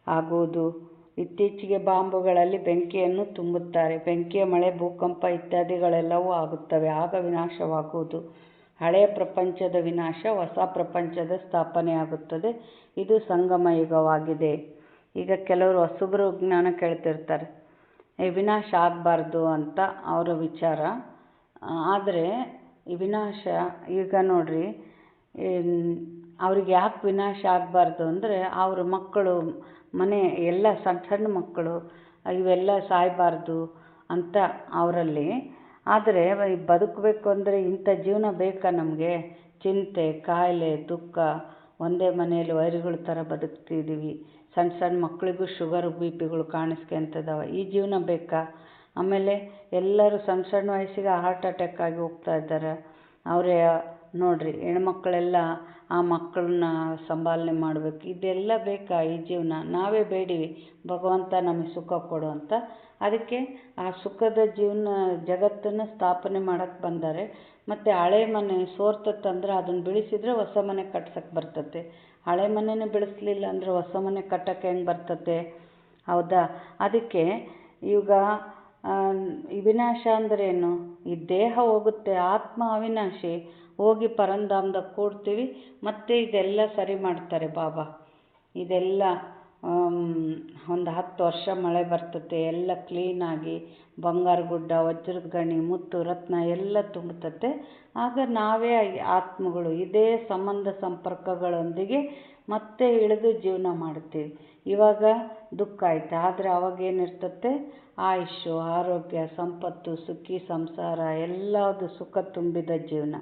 ಆಗುವುದು? ಇತ್ತೀಚೆಗೆ ಬಾಂಬುಗಳಲ್ಲಿ ಬೆಂಕಿಯನ್ನು ತುಂಬುತ್ತಾರೆ. ಬೆಂಕಿಯ ಮಳೆ, ಭೂಕಂಪ ಇತ್ಯಾದಿಗಳೆಲ್ಲವೂ ಆಗುತ್ತವೆ. ಆಗ ವಿನಾಶವಾಗುವುದು. ಹಳೆಯ ಪ್ರಪಂಚದ ವಿನಾಶ, ಹೊಸ ಪ್ರಪಂಚದ ಸ್ಥಾಪನೆಯಾಗುತ್ತದೆ. ಇದು ಸಂಗಮ ಯುಗವಾಗಿದೆ. ಈಗ ಕೆಲವರು ಹೊಸಬರು ಜ್ಞಾನ ಕೇಳ್ತಿರ್ತಾರೆ, ವಿನಾಶ ಆಗಬಾರ್ದು ಅಂತ ಅವರ ವಿಚಾರ. ಆದರೆ ಈ ವಿನಾಶ ಈಗ ನೋಡ್ರಿ, ಅವ್ರಿಗೆ ಯಾಕೆ ವಿನಾಶ ಆಗಬಾರ್ದು ಅಂದರೆ, ಅವ್ರ ಮಕ್ಕಳು, ಮನೆ ಎಲ್ಲ ಸಣ್ಣ ಸಣ್ಣ ಮಕ್ಕಳು ಇವೆಲ್ಲ ಸಾಯಬಾರ್ದು ಅಂತ ಅವರಲ್ಲಿ. ಆದರೆ ಬದುಕಬೇಕು ಅಂದರೆ ಇಂಥ ಜೀವನ ಬೇಕಾ ನಮಗೆ? ಚಿಂತೆ, ಕಾಯಿಲೆ, ದುಃಖ, ಒಂದೇ ಮನೆಯಲ್ಲಿ ವೈರಿಗಳ ಥರ ಬದುಕ್ತಿದ್ದೀವಿ. ಸಣ್ಣ ಸಣ್ಣ ಮಕ್ಕಳಿಗೂ ಶುಗರು BP ಗಳು ಕಾಣಿಸ್ಕೊಂತದಾವೆ. ಈ ಜೀವನ ಬೇಕಾ? ಆಮೇಲೆ ಎಲ್ಲರೂ ಸಣ್ಣ ಸಣ್ಣ ವಯಸ್ಸಿಗೆ ಹಾರ್ಟ್ ಅಟ್ಯಾಕ್ ಆಗಿ ಹೋಗ್ತಾ ಇದ್ದಾರೆ. ಅವರೇ ನೋಡ್ರಿ, ಹೆಣ್ಮಕ್ಳೆಲ್ಲ ಆ ಮಕ್ಕಳನ್ನ ಸಂಭಾಲನೆ ಮಾಡಬೇಕು. ಇದೆಲ್ಲ ಬೇಕಾ ಈ ಜೀವನ? ನಾವೇ ಬೇಡಿವಿ ಭಗವಂತ ನಮಗೆ ಸುಖ ಕೊಡು ಅಂತ. ಅದಕ್ಕೆ ಆ ಸುಖದ ಜೀವನ ಜಗತ್ತನ್ನು ಸ್ಥಾಪನೆ ಮಾಡೋಕ್ಕೆ ಬಂದ್ದಾರೆ. ಮತ್ತು ಹಳೆ ಮನೆ ಸೋರ್ತತ್ತಂದ್ರೆ ಅದನ್ನು ಬಿಡಿಸಿದ್ರೆ ಹೊಸ ಮನೆ ಕಟ್ಸಕ್ಕೆ ಬರ್ತತೆ. ಹಳೆ ಮನೆನೇ ಬಿಡಿಸ್ಲಿಲ್ಲ ಅಂದರೆ ಹೊಸ ಮನೆ ಕಟ್ಟಕ್ಕೆ ಹೆಂಗೆ ಬರ್ತತೆ? ಹೌದಾ? ಅದಕ್ಕೆ ಈಗ ಈ ವಿನಾಶ ಅಂದ್ರೇನು? ಈ ದೇಹ ಹೋಗುತ್ತೆ, ಆತ್ಮ ಅವಿನಾಶಿ. ಹೋಗಿ ಪರಂಧಾಮದಾಗ ಕೂಡ್ತೀವಿ. ಮತ್ತು ಇದೆಲ್ಲ ಸರಿ ಮಾಡ್ತಾರೆ ಬಾಬಾ. ಇದೆಲ್ಲ ಒಂದು 10 ವರ್ಷ ಮಳೆ ಬರ್ತತೆ, ಎಲ್ಲ ಕ್ಲೀನಾಗಿ ಬಂಗಾರ ಗುಡ್ಡ, ವಜ್ರದ ಗಣಿ, ಮುತ್ತು ರತ್ನ ಎಲ್ಲ ತುಂಬುತ್ತೆ. ಆಗ ನಾವೇ ಆತ್ಮಗಳು ಇದೇ ಸಂಬಂಧ ಸಂಪರ್ಕಗಳೊಂದಿಗೆ ಮತ್ತೆ ಇಳಿದು ಜೀವನ ಮಾಡ್ತೀವಿ. ಇವಾಗ ದುಃಖ ಆಯ್ತು, ಆದರೆ ಅವಾಗೇನಿರ್ತತೆ? ಆಯುಷ್ಯು, ಆರೋಗ್ಯ, ಸಂಪತ್ತು, ಸುಖಿ ಸಂಸಾರ, ಎಲ್ಲದು ಸುಖ ತುಂಬಿದ ಜೀವನ.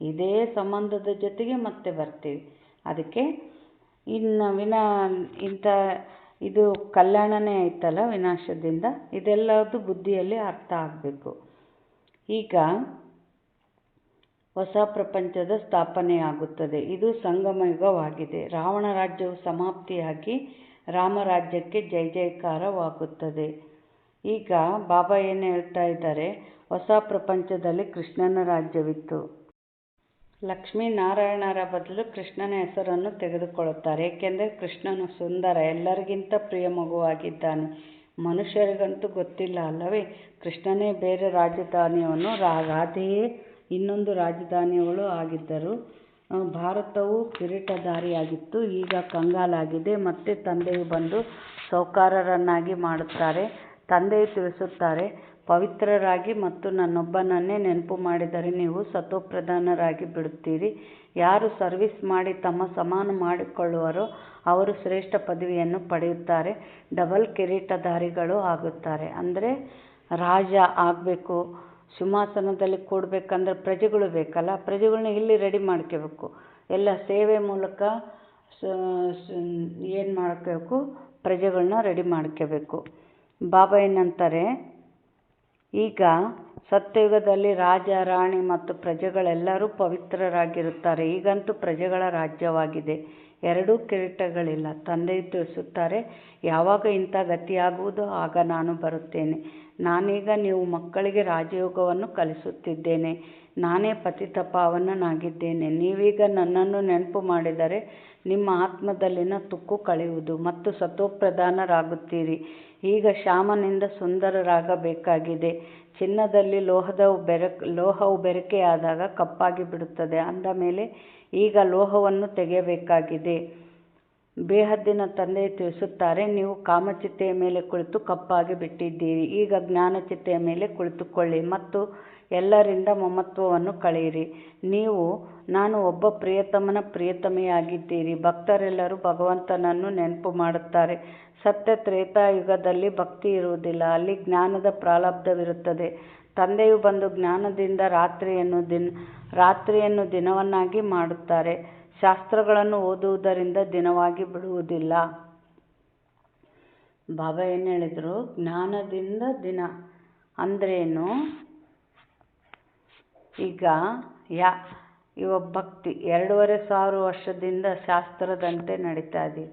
ಇದೇ ಸಂಬಂಧದ ಜೊತೆಗೆ ಮತ್ತೆ ಬರ್ತೀವಿ. ಅದಕ್ಕೆ ಇನ್ನು ಇಂಥ ಇದು ಕಲ್ಯಾಣನೇ ಆಯ್ತಲ್ಲ ವಿನಾಶದಿಂದ. ಇದೆಲ್ಲದು ಬುದ್ಧಿಯಲ್ಲಿ ಅರ್ಥ ಆಗಬೇಕು. ಈಗ ಹೊಸ ಪ್ರಪಂಚದ ಸ್ಥಾಪನೆಯಾಗುತ್ತದೆ. ಇದು ಸಂಗಮಯುಗವಾಗಿದೆ. ರಾವಣ ರಾಜ್ಯವು ಸಮಾಪ್ತಿಯಾಗಿ ರಾಮರಾಜ್ಯಕ್ಕೆ ಜಯ ಜಯಕಾರವಾಗುತ್ತದೆ. ಈಗ ಬಾಬಾ ಏನು ಹೇಳ್ತಾ ಇದ್ದಾರೆ, ಹೊಸ ಪ್ರಪಂಚದಲ್ಲಿ ಕೃಷ್ಣನ ರಾಜ್ಯವಿತ್ತು. ಲಕ್ಷ್ಮೀನಾರಾಯಣರ ಬದಲು ಕೃಷ್ಣನ ಹೆಸರನ್ನು ತೆಗೆದುಕೊಳ್ಳುತ್ತಾರೆ. ಏಕೆಂದರೆ ಕೃಷ್ಣನು ಸುಂದರ, ಎಲ್ಲರಿಗಿಂತ ಪ್ರಿಯ ಮಗುವಾಗಿದ್ದಾನೆ. ಮನುಷ್ಯರಿಗಂತೂ ಗೊತ್ತಿಲ್ಲ ಅಲ್ಲವೇ? ಕೃಷ್ಣನೇ ಬೇರೆ ರಾಜಧಾನಿಯವನು, ರಾಧೆಯೇ ಇನ್ನೊಂದು ರಾಜಧಾನಿಯವಳು ಆಗಿದ್ದರು. ಭಾರತವು ಕಿರೀಟಧಾರಿಯಾಗಿತ್ತು, ಈಗ ಕಂಗಾಲಾಗಿದೆ. ಮತ್ತೆ ತಂದೆಯು ಬಂದು ಸೌಕಾರರನ್ನಾಗಿ ಮಾಡುತ್ತಾರೆ. ತಂದೆಯು ತಿಳಿಸುತ್ತಾರೆ, ಪವಿತ್ರರಾಗಿ ಮತ್ತು ನನ್ನೊಬ್ಬನನ್ನೇ ನೆನಪು ಮಾಡಿದರೆ ನೀವು ಸತೋಪ್ರಧಾನರಾಗಿ ಬಿಡುತ್ತೀರಿ. ಯಾರು ಸರ್ವಿಸ್ ಮಾಡಿ ತಮ್ಮ ಸಮಾನ ಮಾಡಿಕೊಳ್ಳುವರೋ ಅವರು ಶ್ರೇಷ್ಠ ಪದವಿಯನ್ನು ಪಡೆಯುತ್ತಾರೆ, ಡಬಲ್ ಕಿರೀಟಧಾರಿಗಳು ಆಗುತ್ತಾರೆ. ಅಂದರೆ ರಾಜ ಆಗಬೇಕು, ಸಿಂಹಾಸನದಲ್ಲಿ ಕೂಡಬೇಕಂದ್ರೆ ಪ್ರಜೆಗಳು ಬೇಕಲ್ಲ. ಪ್ರಜೆಗಳನ್ನ ಇಲ್ಲಿ ರೆಡಿ ಮಾಡ್ಕೋಬೇಕು. ಎಲ್ಲ ಸೇವೆ ಮೂಲಕ ಏನು ಮಾಡ್ಕೋಬೇಕು? ಪ್ರಜೆಗಳನ್ನ ರೆಡಿ ಮಾಡ್ಕೋಬೇಕು. ಬಾಬಾ ಏನಂತಾರೆ, ಈಗ ಸತ್ಯಯುಗದಲ್ಲಿ ರಾಜ, ರಾಣಿ ಮತ್ತು ಪ್ರಜೆಗಳೆಲ್ಲರೂ ಪವಿತ್ರರಾಗಿರುತ್ತಾರೆ. ಈಗಂತೂ ಪ್ರಜೆಗಳ ರಾಜ್ಯವಾಗಿದೆ. ಎರಡೂ ಕಿರೀಟಗಳಿಲ್ಲ. ತಂದೆಯು ತಿಳಿಸುತ್ತಾರೆ, ಯಾವಾಗ ಇಂಥ ಗತಿಯಾಗುವುದೋ ಆಗ ನಾನು ಬರುತ್ತೇನೆ. ನಾನೀಗ ನೀವು ಮಕ್ಕಳಿಗೆ ರಾಜಯೋಗವನ್ನು ಕಲಿಸುತ್ತಿದ್ದೇನೆ. ನಾನೇ ಪತಿತ ಪಾವನನಾಗಿದ್ದೇನೆ. ನೀವೀಗ ನನ್ನನ್ನು ನೆನಪು ಮಾಡಿದರೆ ನಿಮ್ಮ ಆತ್ಮದಲ್ಲಿನ ತುಕ್ಕು ಕಳೆಯುವುದು ಮತ್ತು ಸತೋಪ್ರಧಾನರಾಗುತ್ತೀರಿ. ಈಗ ಶ್ಯಾಮನಿಂದ ಸುಂದರರಾಗಬೇಕಾಗಿದೆ. ಚಿನ್ನದಲ್ಲಿ ಲೋಹವು ಬೆರಕೆಯಾದಾಗ ಕಪ್ಪಾಗಿ ಬಿಡುತ್ತದೆ. ಅಂದ ಮೇಲೆ ಈಗ ಲೋಹವನ್ನು ತೆಗೆಯಬೇಕಾಗಿದೆ. ಬೇಹದ್ದಿನ ತಂದೆಯು ತಿಳಿಸುತ್ತಾರೆ, ನೀವು ಕಾಮಚಿತೆಯ ಮೇಲೆ ಕುಳಿತು ಕಪ್ಪಾಗಿ ಬಿಟ್ಟಿದ್ದೀರಿ. ಈಗ ಜ್ಞಾನಚಿತೆಯ ಮೇಲೆ ಕುಳಿತುಕೊಳ್ಳಿ ಮತ್ತು ಎಲ್ಲರಿಂದ ಮಮತ್ವವನ್ನು ಕಳೆಯಿರಿ. ನೀವು ನಾನು ಒಬ್ಬ ಪ್ರಿಯತಮನ ಪ್ರಿಯತಮೆಯಾಗಿದ್ದೀರಿ. ಭಕ್ತರೆಲ್ಲರೂ ಭಗವಂತನನ್ನು ನೆನಪು ಮಾಡುತ್ತಾರೆ. ಸತ್ಯ ತ್ರೇತಾಯುಗದಲ್ಲಿ ಭಕ್ತಿ ಇರುವುದಿಲ್ಲ, ಅಲ್ಲಿ ಜ್ಞಾನದ ಪ್ರಾರಬ್ಧವಿರುತ್ತದೆ. ತಂದೆಯು ಬಂದು ಜ್ಞಾನದಿಂದ ರಾತ್ರಿಯನ್ನು ದಿನವನ್ನಾಗಿ ಮಾಡುತ್ತಾರೆ. ಶಾಸ್ತ್ರಗಳನ್ನು ಓದುವುದರಿಂದ ದಿನವಾಗಿ ಬಿಡುವುದಿಲ್ಲ. ಬಾಬಾ ಏನು ಹೇಳಿದರು? ಜ್ಞಾನದಿಂದ ದಿನ ಅಂದ್ರೇನು? ಈಗ ಇವ ಭಕ್ತಿ 2500 ವರ್ಷದಿಂದ ಶಾಸ್ತ್ರದಂತೆ ನಡೀತಾ ಇದ್ದೀವಿ.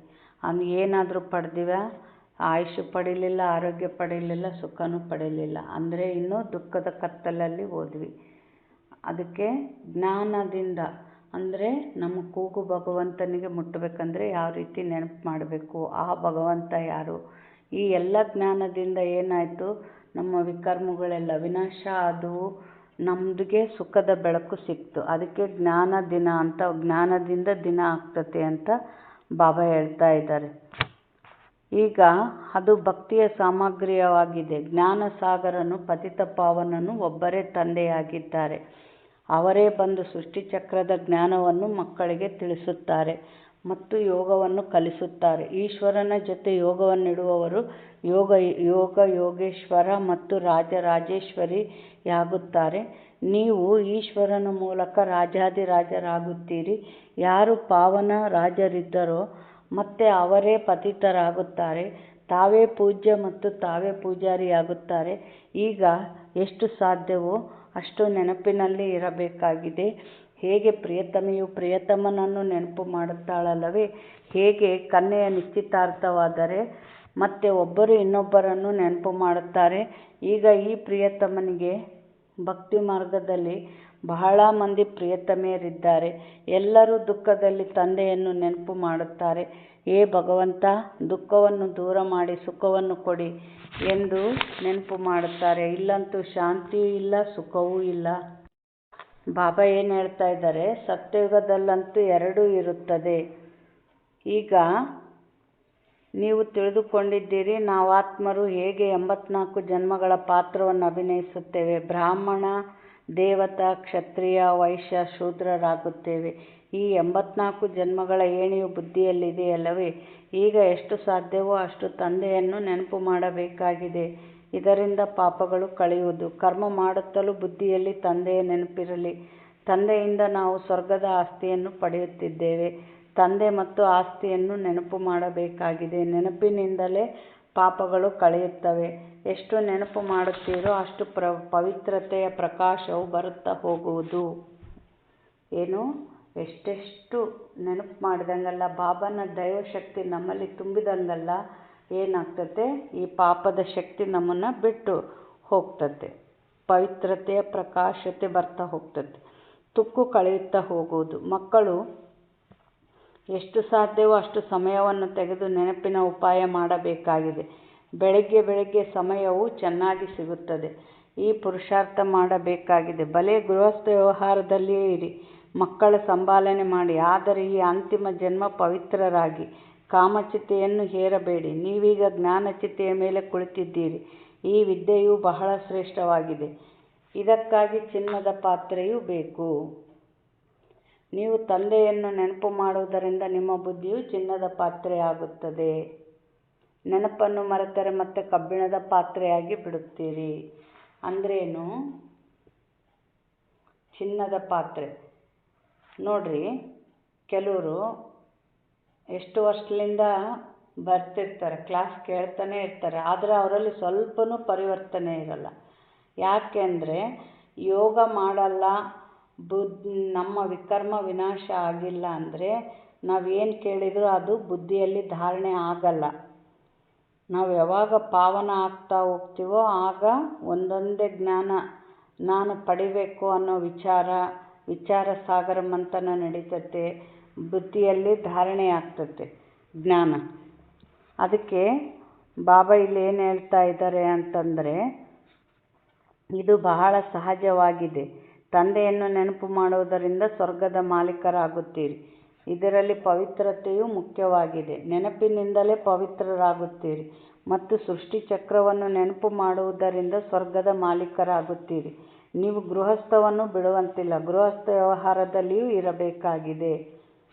ಏನಾದರೂ ಪಡೆದಿವ? ಆಯುಷ್ಯ ಪಡೀಲಿಲ್ಲ, ಆರೋಗ್ಯ ಪಡೀಲಿಲ್ಲ, ಸುಖನೂ ಪಡೀಲಿಲ್ಲ. ಅಂದರೆ ಇನ್ನೂ ದುಃಖದ ಕತ್ತಲಲ್ಲಿ ಹೋದ್ವಿ. ಅದಕ್ಕೆ ಜ್ಞಾನದಿಂದ ಅಂದರೆ ನಮ್ಮ ಕೂಗು ಭಗವಂತನಿಗೆ ಮುಟ್ಟಬೇಕಂದ್ರೆ ಯಾವ ರೀತಿ ನೆನಪು ಮಾಡಬೇಕು, ಆ ಭಗವಂತ ಯಾರು, ಈ ಎಲ್ಲ ಜ್ಞಾನದಿಂದ ಏನಾಯಿತು? ನಮ್ಮ ವಿಕರ್ಮಗಳೆಲ್ಲ ವಿನಾಶ ಆದವು, ನಮಗೆ ಸುಖದ ಬೆಳಕು ಸಿಕ್ತು. ಅದಕ್ಕೆ ಜ್ಞಾನದಿಂದ ದಿನ ಆಗ್ತತೆ ಅಂತ ಬಾಬಾ ಹೇಳ್ತಾ ಇದ್ದಾರೆ. ಈಗ ಅದು ಭಕ್ತಿಯ ಸಾಮಗ್ರಿಯವಾಗಿದೆ. ಜ್ಞಾನ ಸಾಗರನು ಪತಿತ ಪಾವನನು ಒಬ್ಬರೇ ತಂದೆಯಾಗಿದ್ದಾರೆ. ಅವರೇ ಬಂದು ಸೃಷ್ಟಿಚಕ್ರದ ಜ್ಞಾನವನ್ನು ಮಕ್ಕಳಿಗೆ ತಿಳಿಸುತ್ತಾರೆ ಮತ್ತು ಯೋಗವನ್ನು ಕಲಿಸುತ್ತಾರೆ. ಈಶ್ವರನ ಜೊತೆ ಯೋಗವನ್ನಿಡುವವರು ಯೋಗೇಶ್ವರ ಮತ್ತು ರಾಜರಾಜೇಶ್ವರಿಯಾಗುತ್ತಾರೆ. ನೀವು ಈಶ್ವರನ ಮೂಲಕ ರಾಜಾದಿರಾಜರಾಗುತ್ತೀರಿ. ಯಾರು ಪಾವನ ರಾಜರಿದ್ದರೋ ಮತ್ತೆ ಅವರೇ ಪತಿತರಾಗುತ್ತಾರೆ. ತಾವೇ ಪೂಜ್ಯ ಮತ್ತು ತಾವೇ ಪೂಜಾರಿಯಾಗುತ್ತಾರೆ. ಈಗ ಎಷ್ಟು ಸಾಧ್ಯವೋ ಅಷ್ಟು ನೆನಪಿನಲ್ಲಿ ಇರಬೇಕಾಗಿದೆ. ಹೇಗೆ ಪ್ರಿಯತಮೆಯು ಪ್ರಿಯತಮನನ್ನು ನೆನಪು ಮಾಡುತ್ತಾಳಲ್ಲವೇ, ಹೇಗೆ ಕನ್ಯೆಯ ನಿಶ್ಚಿತಾರ್ಥವಾದರೆ ಮತ್ತೆ ಒಬ್ಬರು ಇನ್ನೊಬ್ಬರನ್ನು ನೆನಪು ಮಾಡುತ್ತಾರೆ. ಈಗ ಈ ಪ್ರಿಯತಮನಿಗೆ ಭಕ್ತಿ ಮಾರ್ಗದಲ್ಲಿ ಬಹಳ ಮಂದಿ ಪ್ರಿಯತಮೆಯರಿದ್ದಾರೆ. ಎಲ್ಲರೂ ದುಃಖದಲ್ಲಿ ತಂದೆಯನ್ನು ನೆನಪು ಮಾಡುತ್ತಾರೆ. ಹೇ ಭಗವಂತ, ದುಃಖವನ್ನು ದೂರ ಮಾಡಿ ಸುಖವನ್ನು ಕೊಡಿ ಎಂದು ನೆನಪು ಮಾಡುತ್ತಾರೆ. ಇಲ್ಲಂತೂ ಶಾಂತಿಯೂ ಇಲ್ಲ, ಸುಖವೂ ಇಲ್ಲ. ಬಾಬಾ ಏನು ಹೇಳ್ತಾ ಇದ್ದಾರೆ? ಸತ್ಯಯುಗದಲ್ಲಂತೂ ಎರಡೂ ಇರುತ್ತದೆ. ಈಗ ನೀವು ತಿಳಿದುಕೊಂಡಿದ್ದೀರಿ, ನಾವಾತ್ಮರು ಹೇಗೆ 84 ಜನ್ಮಗಳ ಪಾತ್ರವನ್ನು ಅಭಿನಯಿಸುತ್ತೇವೆ. ಬ್ರಾಹ್ಮಣ, ದೇವತಾ, ಕ್ಷತ್ರಿಯ, ವೈಶ್ಯ, ಶೂದ್ರರಾಗುತ್ತೇವೆ. ಈ 84 ಜನ್ಮಗಳ ಏಣಿಯು ಬುದ್ಧಿಯಲ್ಲಿದೆಯಲ್ಲವೇ. ಈಗ ಎಷ್ಟು ಸಾಧ್ಯವೋ ಅಷ್ಟು ತಂದೆಯನ್ನು ನೆನಪು ಮಾಡಬೇಕಾಗಿದೆ. ಇದರಿಂದ ಪಾಪಗಳು ಕಳೆಯುವುದು. ಕರ್ಮ ಮಾಡುತ್ತಲೂ ಬುದ್ಧಿಯಲ್ಲಿ ತಂದೆಯ ನೆನಪಿರಲಿ. ತಂದೆಯಿಂದ ನಾವು ಸ್ವರ್ಗದ ಆಸ್ತಿಯನ್ನು ಪಡೆಯುತ್ತಿದ್ದೇವೆ. ತಂದೆ ಮತ್ತು ಆಸ್ತಿಯನ್ನು ನೆನಪು ಮಾಡಬೇಕಾಗಿದೆ. ನೆನಪಿನಿಂದಲೇ ಪಾಪಗಳು ಕಳೆಯುತ್ತವೆ. ಎಷ್ಟು ನೆನಪು ಮಾಡುತ್ತೀರೋ ಅಷ್ಟು ಪವಿತ್ರತೆಯ ಪ್ರಕಾಶವು ಬರುತ್ತಾ ಹೋಗುವುದು. ಏನು? ಎಷ್ಟೆಷ್ಟು ನೆನಪು ಮಾಡಿದಂಗಲ್ಲ, ಬಾಬಾನ ದೈವಶಕ್ತಿ ನಮ್ಮಲ್ಲಿ ತುಂಬಿದಂಗಲ್ಲ ಏನಾಗ್ತತೆ? ಈ ಪಾಪದ ಶಕ್ತಿ ನಮ್ಮನ್ನು ಬಿಟ್ಟು ಹೋಗ್ತತೆ. ಪವಿತ್ರತೆಯ ಪ್ರಕಾಶತೆ ಬರ್ತಾ ಹೋಗ್ತದೆ. ತುಕ್ಕು ಕಳೆಯುತ್ತಾ ಹೋಗುವುದು. ಮಕ್ಕಳು ಎಷ್ಟು ಸಾಧ್ಯವೋ ಅಷ್ಟು ಸಮಯವನ್ನು ತೆಗೆದು ನೆನಪಿನ ಉಪಾಯ ಮಾಡಬೇಕಾಗಿದೆ. ಬೆಳಗ್ಗೆ ಸಮಯವು ಚೆನ್ನಾಗಿ ಸಿಗುತ್ತದೆ. ಈ ಪುರುಷಾರ್ಥ ಮಾಡಬೇಕಾಗಿದೆ. ಭಲೆ ಗೃಹಸ್ಥ ವ್ಯವಹಾರದಲ್ಲಿಯೇ ಇರಿ, ಮಕ್ಕಳ ಸಂಪಾಲನೆ ಮಾಡಿ, ಆದರೆ ಈ ಅಂತಿಮ ಜನ್ಮ ಪವಿತ್ರರಾಗಿ ಕಾಮಚಿತೆಯನ್ನು ಹೇರಬೇಡಿ. ನೀವೀಗ ಜ್ಞಾನಚಿತೆಯ ಮೇಲೆ ಕುಳಿತಿದ್ದೀರಿ. ಈ ವಿದ್ಯೆಯು ಬಹಳ ಶ್ರೇಷ್ಠವಾಗಿದೆ. ಇದಕ್ಕಾಗಿ ಚಿನ್ನದ ಪಾತ್ರೆಯೂ ಬೇಕು. ನೀವು ತಂದೆಯನ್ನು ನೆನಪು ಮಾಡುವುದರಿಂದ ನಿಮ್ಮ ಬುದ್ಧಿಯು ಚಿನ್ನದ ಪಾತ್ರೆಯಾಗುತ್ತದೆ. ನೆನಪನ್ನು ಮರೆತರೆ ಮತ್ತೆ ಕಬ್ಬಿಣದ ಪಾತ್ರೆಯಾಗಿ ಬಿಡುತ್ತೀರಿ. ಅಂದ್ರೇನು? ಚಿನ್ನದ ಪಾತ್ರೆ ನೋಡ್ರಿ, ಕೆಲವರು ಎಷ್ಟು ವರ್ಷದಿಂದ ಬರ್ತಿರ್ತಾರೆ, ಕ್ಲಾಸ್ ಕೇಳ್ತಾನೆ ಇರ್ತಾರೆ, ಆದರೆ ಅವರಲ್ಲಿ ಸ್ವಲ್ಪನೂ ಪರಿವರ್ತನೆ ಇರಲ್ಲ. ಯಾಕೆಂದರೆ ಯೋಗ ಮಾಡಲ್ಲ, ನಮ್ಮ ವಿಕರ್ಮ ವಿನಾಶ ಆಗಿಲ್ಲ ಅಂದರೆ ನಾವೇನು ಕೇಳಿದರೂ ಅದು ಬುದ್ಧಿಯಲ್ಲಿ ಧಾರಣೆ ಆಗಲ್ಲ. ನಾವು ಯಾವಾಗ ಪಾವನ ಆಗ್ತಾ ಹೋಗ್ತೀವೋ ಆಗ ಒಂದೊಂದೇ ಜ್ಞಾನ ನಾನು ಪಡಿಬೇಕು ಅನ್ನೋ ವಿಚಾರ ಸಾಗರ ಮಂಥನ ನಡೀತತೆ, ಬುದ್ಧಿಯಲ್ಲಿ ಧಾರಣೆ ಆಗ್ತತೆ ಜ್ಞಾನ. ಅದಕ್ಕೆ ಬಾಬಾ ಇಲ್ಲಿ ಏನು ಹೇಳ್ತಾ ಇದ್ದಾರೆ ಅಂತಂದರೆ, ಇದು ಬಹಳ ಸಹಜವಾಗಿದೆ. ತಂದೆಯನ್ನು ನೆನಪು ಮಾಡುವುದರಿಂದ ಸ್ವರ್ಗದ ಮಾಲೀಕರಾಗುತ್ತೀರಿ. ಇದರಲ್ಲಿ ಪವಿತ್ರತೆಯು ಮುಖ್ಯವಾಗಿದೆ. ನೆನಪಿನಿಂದಲೇ ಪವಿತ್ರರಾಗುತ್ತೀರಿ ಮತ್ತು ಸೃಷ್ಟಿ ಚಕ್ರವನ್ನು ನೆನಪು ಮಾಡುವುದರಿಂದ ಸ್ವರ್ಗದ ಮಾಲೀಕರಾಗುತ್ತೀರಿ. ನೀವು ಗೃಹಸ್ಥವನ್ನು ಬಿಡುವಂತಿಲ್ಲ, ಗೃಹಸ್ಥ ವ್ಯವಹಾರದಲ್ಲಿಯೂ ಇರಬೇಕಾಗಿದೆ.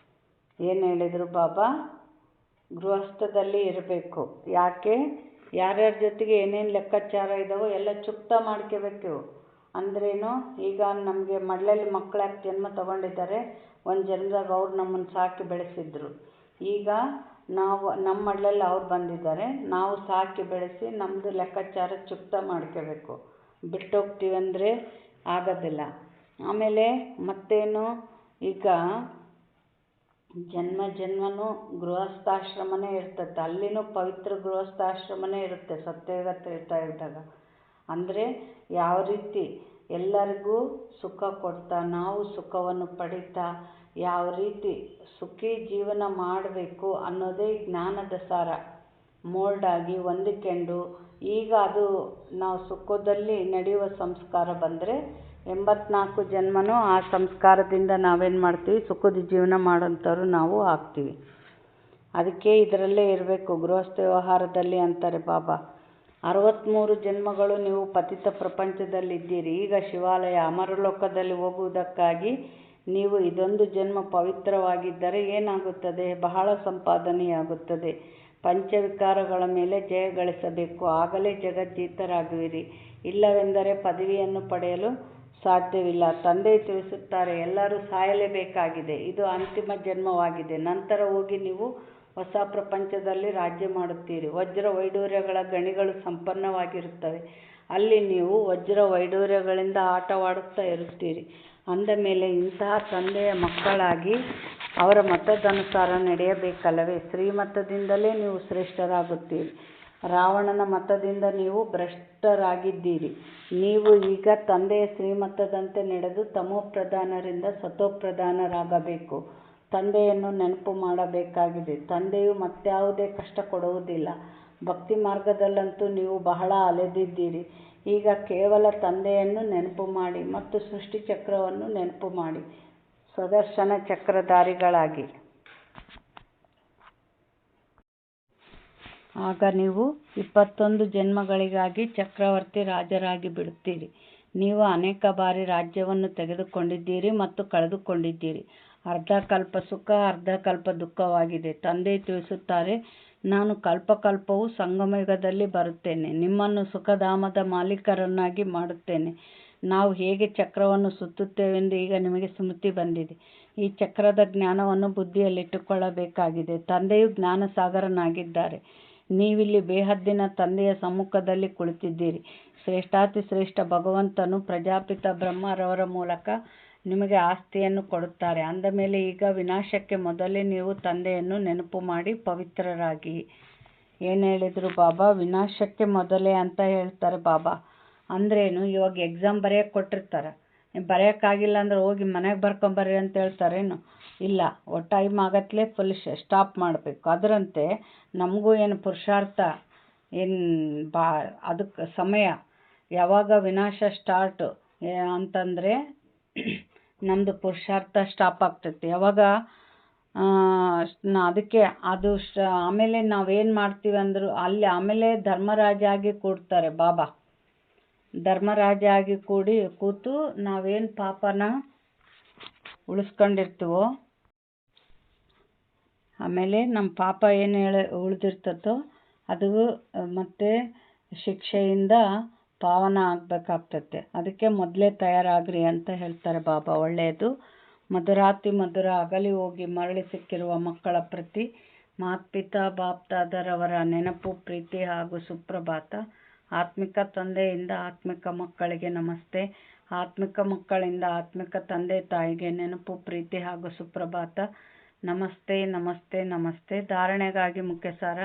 ಏನು ಹೇಳಿದರು ಬಾಬಾ? ಗೃಹಸ್ಥದಲ್ಲಿ ಇರಬೇಕು. ಯಾಕೆ? ಯಾರ್ಯಾರ ಜೊತೆಗೆ ಏನೇನು ಲೆಕ್ಕಾಚಾರ ಇದ್ದಾವೋ ಎಲ್ಲ ಚುಕ್ತ ಮಾಡ್ಕೋಬೇಕು. ಅಂದ್ರೇನು? ಈಗ ನಮಗೆ ಮಡ್ಲಲ್ಲಿ ಮಕ್ಕಳಾಗಿ ಜನ್ಮ ತಗೊಂಡಿದ್ದಾರೆ. ಒಂದು ಜನ್ಮದಾಗ ಅವ್ರು ನಮ್ಮನ್ನು ಸಾಕಿ ಬೆಳೆಸಿದ್ರು. ಈಗ ನಾವು ನಮ್ಮ ಮಡ್ಲಲ್ಲಿ ಅವ್ರು ಬಂದಿದ್ದಾರೆ. ನಾವು ಸಾಕಿ ಬೆಳೆಸಿ ನಮ್ಮದು ಲೆಕ್ಕಾಚಾರ ಚುಕ್ತ ಮಾಡ್ಕೋಬೇಕು. ಬಿಟ್ಟೋಗ್ತೀವಿ ಅಂದರೆ ಆಗೋದಿಲ್ಲ. ಆಮೇಲೆ ಮತ್ತೇನು? ಈಗ ಜನ್ಮನೂ ಗೃಹಸ್ಥಾಶ್ರಮನೇ ಇರ್ತದೆ. ಅಲ್ಲಿನೂ ಪವಿತ್ರ ಗೃಹಸ್ಥಾಶ್ರಮನೇ ಇರುತ್ತೆ ಸತ್ಯಯುಗ ತ್ರೇತಾಯುಗದಾಗ. ಅಂದರೆ ಯಾವ ರೀತಿ ಎಲ್ಲರಿಗೂ ಸುಖ ಕೊಡ್ತಾ, ನಾವು ಸುಖವನ್ನು ಪಡೀತಾ, ಯಾವ ರೀತಿ ಸುಖಿ ಜೀವನ ಮಾಡಬೇಕು ಅನ್ನೋದೇ ಜ್ಞಾನದ ಸಾರ. ಮೋಲ್ಡ್ ಆಗಿ ಹೊಂದಿಕೊಂಡು ಈಗ ಅದು ನಾವು ಸುಖದಲ್ಲಿ ನಡೆಯುವ ಸಂಸ್ಕಾರ ಬಂದರೆ 84 ಜನ್ಮನೂ ಆ ಸಂಸ್ಕಾರದಿಂದ ನಾವೇನು ಮಾಡ್ತೀವಿ? ಸುಖದ ಜೀವನ ಮಾಡೋಂಥವ್ರು ನಾವು ಆಗ್ತೀವಿ. ಅದಕ್ಕೆ ಇದರಲ್ಲೇ ಇರಬೇಕು, ಗೃಹಸ್ಥ ವ್ಯವಹಾರದಲ್ಲಿ ಅಂತಾರೆ ಬಾಬಾ. 63 ಜನ್ಮಗಳು ನೀವು ಪತಿತ ಪ್ರಪಂಚದಲ್ಲಿದ್ದೀರಿ. ಈಗ ಶಿವಾಲಯ ಅಮರಲೋಕದಲ್ಲಿ ಹೋಗುವುದಕ್ಕಾಗಿ ನೀವು ಇದೊಂದು ಜನ್ಮ ಪವಿತ್ರವಾಗಿದ್ದರೆ ಏನಾಗುತ್ತದೆ? ಬಹಳ ಸಂಪಾದನೆಯಾಗುತ್ತದೆ. ಪಂಚವಿಕಾರಗಳ ಮೇಲೆ ಜಯ ಗಳಿಸಬೇಕು, ಆಗಲೇ ಜಗಜ್ಜೀತರಾಗುವಿರಿ. ಇಲ್ಲವೆಂದರೆ ಪದವಿಯನ್ನು ಪಡೆಯಲು ಸಾಧ್ಯವಿಲ್ಲ. ತಂದೆ ತಿಳಿಸುತ್ತಾರೆ, ಎಲ್ಲರೂ ಸಾಯಲೇಬೇಕಾಗಿದೆ. ಇದು ಅಂತಿಮ ಜನ್ಮವಾಗಿದೆ. ನಂತರ ಹೋಗಿ ನೀವು ಹೊಸ ಪ್ರಪಂಚದಲ್ಲಿ ರಾಜ್ಯ ಮಾಡುತ್ತೀರಿ. ವಜ್ರ ವೈಡೂರ್ಯಗಳ ಗಣಿಗಳು ಸಂಪನ್ನವಾಗಿರುತ್ತವೆ. ಅಲ್ಲಿ ನೀವು ವಜ್ರ ವೈಡೂರ್ಯಗಳಿಂದ ಆಟವಾಡುತ್ತಾ ಇರುತ್ತೀರಿ. ಅಂದ ಮೇಲೆ ಇಂತಹ ತಂದೆಯ ಮಕ್ಕಳಾಗಿ ಅವರ ಮತದನುಸಾರ ನಡೆಯಬೇಕಲ್ಲವೇ? ಶ್ರೀಮತದಿಂದಲೇ ನೀವು ಶ್ರೇಷ್ಠರಾಗುತ್ತೀರಿ. ರಾವಣನ ಮತದಿಂದ ನೀವು ಭ್ರಷ್ಟರಾಗಿದ್ದೀರಿ. ನೀವು ಈಗ ತಂದೆಯ ಶ್ರೀಮತದಂತೆ ನಡೆದು ತಮೋಪ್ರಧಾನರಿಂದ ಸತೋಪ್ರಧಾನರಾಗಬೇಕು. ತಂದೆಯನ್ನು ನೆನಪು ಮಾಡಬೇಕಾಗಿದೆ. ತಂದೆಯು ಮತ್ಯಾವುದೇ ಕಷ್ಟ ಕೊಡುವುದಿಲ್ಲ. ಭಕ್ತಿ ಮಾರ್ಗದಲ್ಲಂತೂ ನೀವು ಬಹಳ ಅಲೆದಿದ್ದೀರಿ. ಈಗ ಕೇವಲ ತಂದೆಯನ್ನು ನೆನಪು ಮಾಡಿ ಮತ್ತು ಸೃಷ್ಟಿ ಚಕ್ರವನ್ನು ನೆನಪು ಮಾಡಿ ಸ್ವದರ್ಶನ ಚಕ್ರಧಾರಿಗಳಾಗಿ. ಆಗ ನೀವು 21 ಜನ್ಮಗಳಿಗಾಗಿ ಚಕ್ರವರ್ತಿ ರಾಜರಾಗಿ ಬಿಡುತ್ತೀರಿ. ನೀವು ಅನೇಕ ಬಾರಿ ರಾಜ್ಯವನ್ನು ತೆಗೆದುಕೊಂಡಿದ್ದೀರಿ ಮತ್ತು ಕಳೆದುಕೊಂಡಿದ್ದೀರಿ. ಅರ್ಧ ಕಲ್ಪ ಸುಖ, ಅರ್ಧ ಕಲ್ಪ ದುಃಖವಾಗಿದೆ. ತಂದೆ ತಿಳಿಸುತ್ತಾರೆ, ನಾನು ಕಲ್ಪಕಲ್ಪವೂ ಸಂಗಮಯುಗದಲ್ಲಿ ಬರುತ್ತೇನೆ. ನಿಮ್ಮನ್ನು ಸುಖಧಾಮದ ಮಾಲೀಕರನ್ನಾಗಿ ಮಾಡುತ್ತೇನೆ. ನಾವು ಹೇಗೆ ಚಕ್ರವನ್ನು ಸುತ್ತುತ್ತೇವೆಂದು ಈಗ ನಿಮಗೆ ಸ್ಮೃತಿ ಬಂದಿದೆ. ಈ ಚಕ್ರದ ಜ್ಞಾನವನ್ನು ಬುದ್ಧಿಯಲ್ಲಿಟ್ಟುಕೊಳ್ಳಬೇಕಾಗಿದೆ. ತಂದೆಯು ಜ್ಞಾನಸಾಗರನಾಗಿದ್ದಾರೆ. ನೀವಿಲ್ಲಿ ಬೇಹದ್ದಿನ ತಂದೆಯ ಸಮ್ಮುಖದಲ್ಲಿ ಕುಳಿತಿದ್ದೀರಿ. ಶ್ರೇಷ್ಠಾತಿ ಶ್ರೇಷ್ಠ ಭಗವಂತನು ಪ್ರಜಾಪಿತ ಬ್ರಹ್ಮರವರ ಮೂಲಕ ನಿಮಗೆ ಆಸ್ತಿಯನ್ನು ಕೊಡುತ್ತಾರೆ. ಅಂದ ಮೇಲೆ ಈಗ ವಿನಾಶಕ್ಕೆ ಮೊದಲೇ ನೀವು ತಂದೆಯನ್ನು ನೆನಪು ಮಾಡಿ ಪವಿತ್ರರಾಗಿ. ಏನು ಹೇಳಿದರು ಬಾಬಾ? ವಿನಾಶಕ್ಕೆ ಮೊದಲೇ ಅಂತ ಹೇಳ್ತಾರೆ ಬಾಬಾ. ಅಂದ್ರೇನು? ಇವಾಗ ಎಕ್ಸಾಮ್ ಬರೆಯೋಕ್ಕೆ ಕೊಟ್ಟಿರ್ತಾರೆ. ಬರೆಯೋಕ್ಕಾಗಿಲ್ಲ ಅಂದ್ರೆ ಹೋಗಿ ಮನೆಗೆ ಬರ್ಕೊಂಬರ್ರಿ ಅಂತ ಹೇಳ್ತಾರೇನು? ಇಲ್ಲ, ಟೈಮ್ ಆಗತ್ತಲೇ ಫುಲ್ ಸ್ಟಾಪ್ ಮಾಡಬೇಕು. ಅದರಂತೆ ನಮಗೂ ಏನು ಪುರುಷಾರ್ಥ ಏನು ಅದಕ್ಕೆ ಸಮಯ ಯಾವಾಗ ವಿನಾಶ ಸ್ಟಾರ್ಟ್ ಅಂತಂದರೆ ನಮ್ಮದು ಪುರುಷಾರ್ಥ ಸ್ಟಾಪ್ ಆಗ್ತೈತಿ. ಯಾವಾಗ ಅದಕ್ಕೆ ಅದು ಆಮೇಲೆ ನಾವೇನು ಮಾಡ್ತೀವಿ ಅಂದರು ಅಲ್ಲಿ ಆಮೇಲೆ ಧರ್ಮರಾಜ ಆಗಿ ಕೂಡ್ತಾರೆ ಬಾಬಾ. ಧರ್ಮರಾಜ ಆಗಿ ಕೂತು ನಾವೇನು ಪಾಪನ ಉಳಿಸ್ಕೊಂಡಿರ್ತೀವೋ, ಆಮೇಲೆ ನಮ್ಮ ಪಾಪ ಏನು ಉಳಿದಿರ್ತತೋ ಅದು ಮತ್ತೆ ಶಿಕ್ಷೆಯಿಂದ ಪಾವನ ಆಗಬೇಕಾಗ್ತತೆ. ಅದಕ್ಕೆ ಮೊದಲೇ ತಯಾರಾಗ್ರಿ ಅಂತ ಹೇಳ್ತಾರೆ ಬಾಬಾ. ಒಳ್ಳೆಯದು. ಮಧುರಾತಿ ಮಧುರ ಅಗಲಿ ಹೋಗಿ ಮರಳಿ ಸಿಕ್ಕಿರುವ ಮಕ್ಕಳ ಪ್ರತಿ ಮಾತ್ಪಿತಾ ಬಾಪ್ದಾದರವರ ನೆನಪು, ಪ್ರೀತಿ ಹಾಗೂ ಸುಪ್ರಭಾತ. ಆತ್ಮಿಕ ತಂದೆಯಿಂದ ಆತ್ಮಿಕ ಮಕ್ಕಳಿಗೆ ನಮಸ್ತೆ. ಆತ್ಮಿಕ ಮಕ್ಕಳಿಂದ ಆತ್ಮಿಕ ತಂದೆ ತಾಯಿಗೆ ನೆನಪು, ಪ್ರೀತಿ ಹಾಗೂ ಸುಪ್ರಭಾತ. ನಮಸ್ತೆ ನಮಸ್ತೆ ನಮಸ್ತೆ. ಧಾರಣೆಗಾಗಿ ಮುಖ್ಯ ಸಾರ.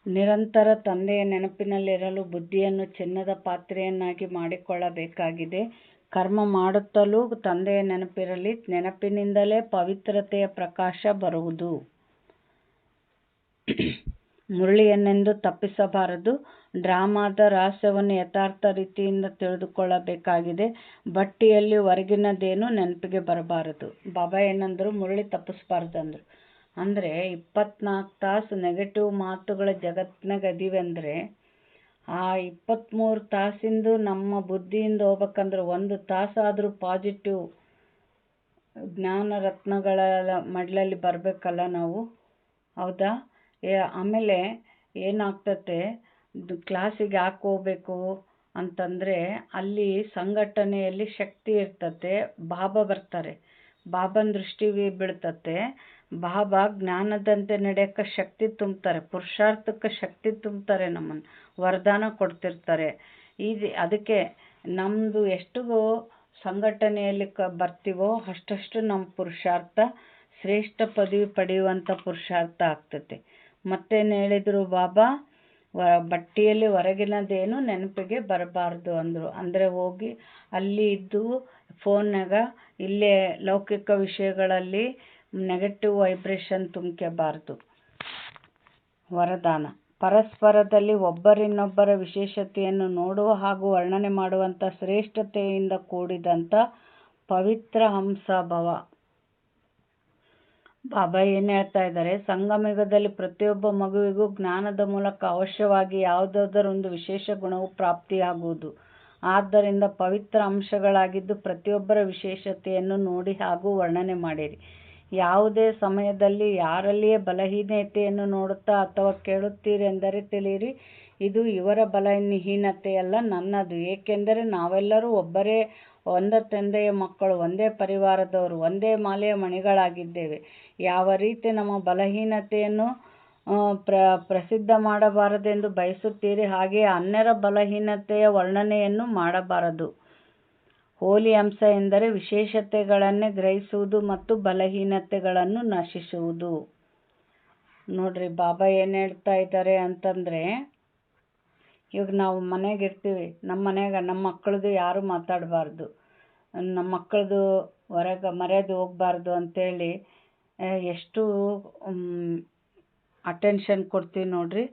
ನಿರಂತರ ತಂದೆಯ ನೆನಪಿನಲ್ಲಿರಲು ಬುದ್ಧಿಯನ್ನು ಚಿನ್ನದ ಪಾತ್ರೆಯನ್ನಾಗಿ ಮಾಡಿಕೊಳ್ಳಬೇಕಾಗಿದೆ. ಕರ್ಮ ಮಾಡುತ್ತಲೂ ತಂದೆಯ ನೆನಪಿರಲಿ. ನೆನಪಿನಿಂದಲೇ ಪವಿತ್ರತೆಯ ಪ್ರಕಾಶ ಬರುವುದು. ಮುರಳಿಯನ್ನೆಂದು ತಪ್ಪಿಸಬಾರದು. ಡ್ರಾಮಾದ ರಹಸ್ಯವನ್ನು ಯಥಾರ್ಥ ರೀತಿಯಿಂದ ತಿಳಿದುಕೊಳ್ಳಬೇಕಾಗಿದೆ. ಬಟ್ಟಿಯಲ್ಲಿ ಹೊರಗಿನದೇನು ನೆನಪಿಗೆ ಬರಬಾರದು. ಬಾಬಾ ಏನಂದ್ರು, ಮುರಳಿ ತಪ್ಪಿಸ್ಬಾರ್ದು ಅಂದರು. ಅಂದರೆ 24 ತಾಸು ನೆಗೆಟಿವ್ ಮಾತುಗಳ ಜಗತ್ತಿನಾಗ ಅದೀವಿ ಅಂದರೆ ಆ 23 ತಾಸಿಂದು ನಮ್ಮ ಬುದ್ಧಿಯಿಂದ ಹೋಗ್ಬೇಕಂದ್ರೆ 1 ತಾಸಾದರೂ ಪಾಸಿಟಿವ್ ಜ್ಞಾನ ರತ್ನಗಳ ಮಡ್ಲಲ್ಲಿ ಬರಬೇಕಲ್ಲ ನಾವು, ಹೌದಾ? ಆಮೇಲೆ ಏನಾಗ್ತತೆ, ಕ್ಲಾಸಿಗೆ ಯಾಕೆ ಹೋಗ್ಬೇಕು ಅಂತಂದರೆ ಅಲ್ಲಿ ಸಂಘಟನೆಯಲ್ಲಿ ಶಕ್ತಿ ಇರ್ತತೆ. ಬಾಬಾ ಬರ್ತಾರೆ, ಬಾಬನ ದೃಷ್ಟಿ ಬೀಳ್ತತೆ. ಬಾಬಾ ಜ್ಞಾನದಂತೆ ನಡೆಯೋಕ್ಕೆ ಶಕ್ತಿ ತುಂಬ್ತಾರೆ, ಪುರುಷಾರ್ಥಕ್ಕೆ ಶಕ್ತಿ ತುಂಬ್ತಾರೆ, ನಮ್ಮನ್ನು ವರದಾನ ಕೊಡ್ತಿರ್ತಾರೆ. ಅದಕ್ಕೆ ನಮ್ಮದು ಎಷ್ಟು ಸಂಘಟನೆಯಲ್ಲಿ ಬರ್ತೀವೋ ಅಷ್ಟಷ್ಟು ನಮ್ಮ ಪುರುಷಾರ್ಥ ಶ್ರೇಷ್ಠ ಪದವಿ ಪಡೆಯುವಂಥ ಪುರುಷಾರ್ಥ ಆಗ್ತದೆ. ಮತ್ತೇನು ಹೇಳಿದರು ಬಾಬಾ, ಬಟ್ಟೆಯಲ್ಲಿ ಹೊರಗಿನದೇನು ನೆನಪಿಗೆ ಬರಬಾರ್ದು ಅಂದರು. ಅಂದರೆ ಹೋಗಿ ಅಲ್ಲಿ ಇದ್ದು ಫೋನ್ನಾಗ ಇಲ್ಲೇ ಲೌಕಿಕ ವಿಷಯಗಳಲ್ಲಿ ನೆಗೆಟಿವ್ ವೈಬ್ರೇಷನ್ ತುಂಬ್ಕೋಬಾರ್ದು. ವರದಾನ: ಪರಸ್ಪರದಲ್ಲಿ ಒಬ್ಬರಿನ್ನೊಬ್ಬರ ವಿಶೇಷತೆಯನ್ನು ನೋಡುವ ಹಾಗೂ ವರ್ಣನೆ ಮಾಡುವಂಥ ಶ್ರೇಷ್ಠತೆಯಿಂದ ಕೂಡಿದಂಥ ಪವಿತ್ರ ಹಂಸಭವ. ಬಾಬಾ ಏನು ಹೇಳ್ತಾ ಇದ್ದಾರೆ, ಸಂಗಮಯುಗದಲ್ಲಿ ಪ್ರತಿಯೊಬ್ಬ ಮಗುವಿಗೂ ಜ್ಞಾನದ ಮೂಲಕ ಅವಶ್ಯವಾಗಿ ಯಾವುದಾದರೊಂದು ವಿಶೇಷ ಗುಣವು ಪ್ರಾಪ್ತಿಯಾಗುವುದು. ಆದ್ದರಿಂದ ಪವಿತ್ರ ಅಂಶಗಳಾಗಿದ್ದು ಪ್ರತಿಯೊಬ್ಬರ ವಿಶೇಷತೆಯನ್ನು ನೋಡಿ ಹಾಗೂ ವರ್ಣನೆ ಮಾಡಿರಿ. ಯಾವುದೇ ಸಮಯದಲ್ಲಿ ಯಾರಲ್ಲಿಯೇ ಬಲಹೀನತೆಯನ್ನು ನೋಡುತ್ತಾ ಅಥವಾ ಕೇಳುತ್ತೀರಿ ಎಂದರೆ ತಿಳಿಯಿರಿ, ಇದು ಇವರ ಬಲಹೀನತೆಯಲ್ಲ, ನನ್ನದು. ಏಕೆಂದರೆ ನಾವೆಲ್ಲರೂ ಒಂದೇ ತಂದೆಯ ಮಕ್ಕಳು, ಒಂದೇ ಪರಿವಾರದವರು, ಒಂದೇ ಮಾಲೆಯ ಮಣಿಗಳಾಗಿದ್ದೇವೆ. ಯಾವ ರೀತಿ ನಮ್ಮ ಬಲಹೀನತೆಯನ್ನು ಪ್ರಸಿದ್ಧ ಮಾಡಬಾರದೆಂದು ಬಯಸುತ್ತೀರಿ, ಹಾಗೆಯೇ ಅನ್ಯರ ಬಲಹೀನತೆಯ ವರ್ಣನೆಯನ್ನು ಮಾಡಬಾರದು. ಹೋಲಿ ಅಂಶ ಎಂದರೆ ವಿಶೇಷತೆಗಳನ್ನೇ ಗ್ರಹಿಸುವುದು ಮತ್ತು ಬಲಹೀನತೆಗಳನ್ನು ನಶಿಸುವುದು. ನೋಡ್ರಿ, ಬಾಬಾ ಏನು ಹೇಳ್ತಾ ಇದ್ದಾರೆ ಅಂತಂದರೆ, ಇವಾಗ ನಾವು ಮನೆಗಿರ್ತೀವಿ, ನಮ್ಮ ಮನೆಯಾಗ ನಮ್ಮ ಮಕ್ಕಳದು ಯಾರು ಮಾತಾಡಬಾರ್ದು, ನಮ್ಮ ಮಕ್ಕಳದು ಹೊರಗೆ ಮರ್ಯಾದೆ ಹೋಗಬಾರ್ದು ಅಂತೇಳಿ ಎಷ್ಟು ಅಟೆನ್ಷನ್ ಕೊಡ್ತೀವಿ ನೋಡ್ರಿ.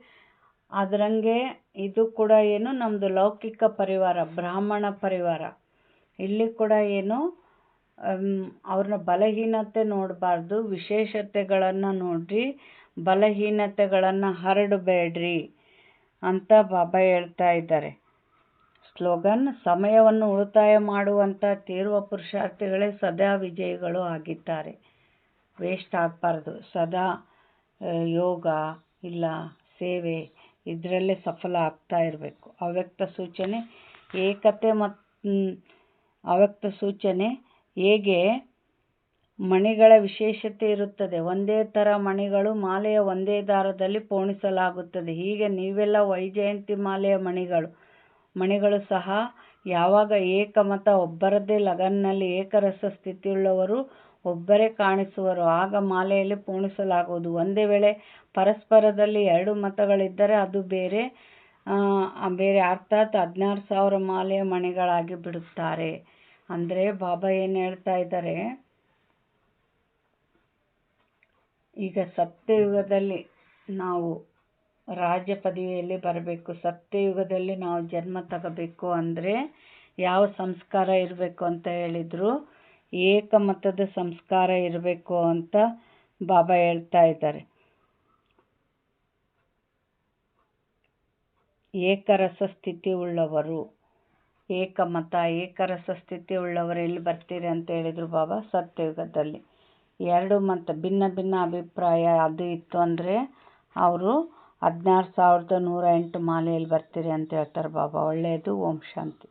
ಅದರಂಗೆ ಇದು ಕೂಡ ಏನು, ನಮ್ಮದು ಲೌಕಿಕ ಪರಿವಾರ, ಬ್ರಾಹ್ಮಣ ಪರಿವಾರ. ಇಲ್ಲಿ ಕೂಡ ಏನು, ಅವ್ರನ್ನ ಬಲಹೀನತೆ ನೋಡಬಾರ್ದು, ವಿಶೇಷತೆಗಳನ್ನು ನೋಡ್ರಿ, ಬಲಹೀನತೆಗಳನ್ನು ಹರಡಬೇಡ್ರಿ ಅಂತ ಬಾಬಾ ಹೇಳ್ತಾ ಇದ್ದಾರೆ. ಸ್ಲೋಗನ್: ಸಮಯವನ್ನು ಉಳಿತಾಯ ಮಾಡುವಂಥ ತೀವ್ರ ಪುರುಷಾರ್ಥಿಗಳೇ ಸದಾ ವಿಜಯಿಗಳು ಆಗಿದ್ದಾರೆ. ವೇಸ್ಟ್ ಆಗಬಾರ್ದು. ಸದಾ ಯೋಗ ಇಲ್ಲ ಸೇವೆ ಇದರಲ್ಲೇ ಸಫಲ ಆಗ್ತಾ ಇರಬೇಕು. ಅವ್ಯಕ್ತ ಸೂಚನೆ: ಏಕತೆ ಅವ್ಯಕ್ತ ಸೂಚನೆ ಹೇಗೆ ಮಣಿಗಳ ವಿಶೇಷತೆ ಇರುತ್ತದೆ, ಒಂದೇ ಥರ ಮಣಿಗಳು ಮಾಲೆಯ ಒಂದೇ ದಾರದಲ್ಲಿ ಪೋಣಿಸಲಾಗುತ್ತದೆ. ಹೀಗೆ ನೀವೆಲ್ಲ ವೈಜಯಂತಿ ಮಾಲೆಯ ಮಣಿಗಳು ಸಹ ಯಾವಾಗ ಏಕಮತ, ಒಬ್ಬರದೇ ಲಗನ್ನಲ್ಲಿ ಏಕರಸ ಸ್ಥಿತಿಯುಳ್ಳವರು ಒಬ್ಬರೇ ಕಾಣಿಸುವರು, ಆಗ ಮಾಲೆಯಲ್ಲಿ ಪೋಣಿಸಲಾಗುವುದು. ಒಂದೇ ವೇಳೆ ಪರಸ್ಪರದಲ್ಲಿ 2 ಮತಗಳಿದ್ದರೆ ಅದು ಬೇರೆ ಅರ್ಥಾತ್ 16,000 ಮಾಲೆಯ ಮಣಿಗಳಾಗಿ ಬಿಡುತ್ತಾರೆ. ಅಂದರೆ ಬಾಬಾ ಏನು ಹೇಳ್ತಾ ಇದ್ದಾರೆ, ಈಗ ಸತ್ಯಯುಗದಲ್ಲಿ ನಾವು ರಾಜ್ಯ ಪದವಿಯಲ್ಲಿ ಬರಬೇಕು, ಸತ್ಯಯುಗದಲ್ಲಿ ನಾವು ಜನ್ಮ ತಗೋಬೇಕು ಅಂದರೆ ಯಾವ ಸಂಸ್ಕಾರ ಇರಬೇಕು ಅಂತ ಹೇಳಿದರು, ಏಕಮತದ ಸಂಸ್ಕಾರ ಇರಬೇಕು ಅಂತ ಬಾಬಾ ಹೇಳ್ತಾ ಇದ್ದಾರೆ. ಏಕರಸ ಸ್ಥಿತಿ ಉಳ್ಳವರು, ಏಕಮತ ಏಕರಸ ಸ್ಥಿತಿ ಉಳ್ಳವರು ಎಲ್ಲಿ ಬರ್ತೀರಿ ಅಂತ ಹೇಳಿದರು ಬಾಬಾ. ಸತ್ಯಯುಗದಲ್ಲಿ 2 ಮತ ಭಿನ್ನ ಭಿನ್ನ ಅಭಿಪ್ರಾಯ ಅದು ಇತ್ತು ಅಂದರೆ ಅವರು 16,108 ಮಾಲೆಯಲ್ಲಿ ಬರ್ತೀರಿ ಅಂತ ಹೇಳ್ತಾರೆ ಬಾಬಾ. ಒಳ್ಳೆಯದು. ಓಂ ಶಾಂತಿ.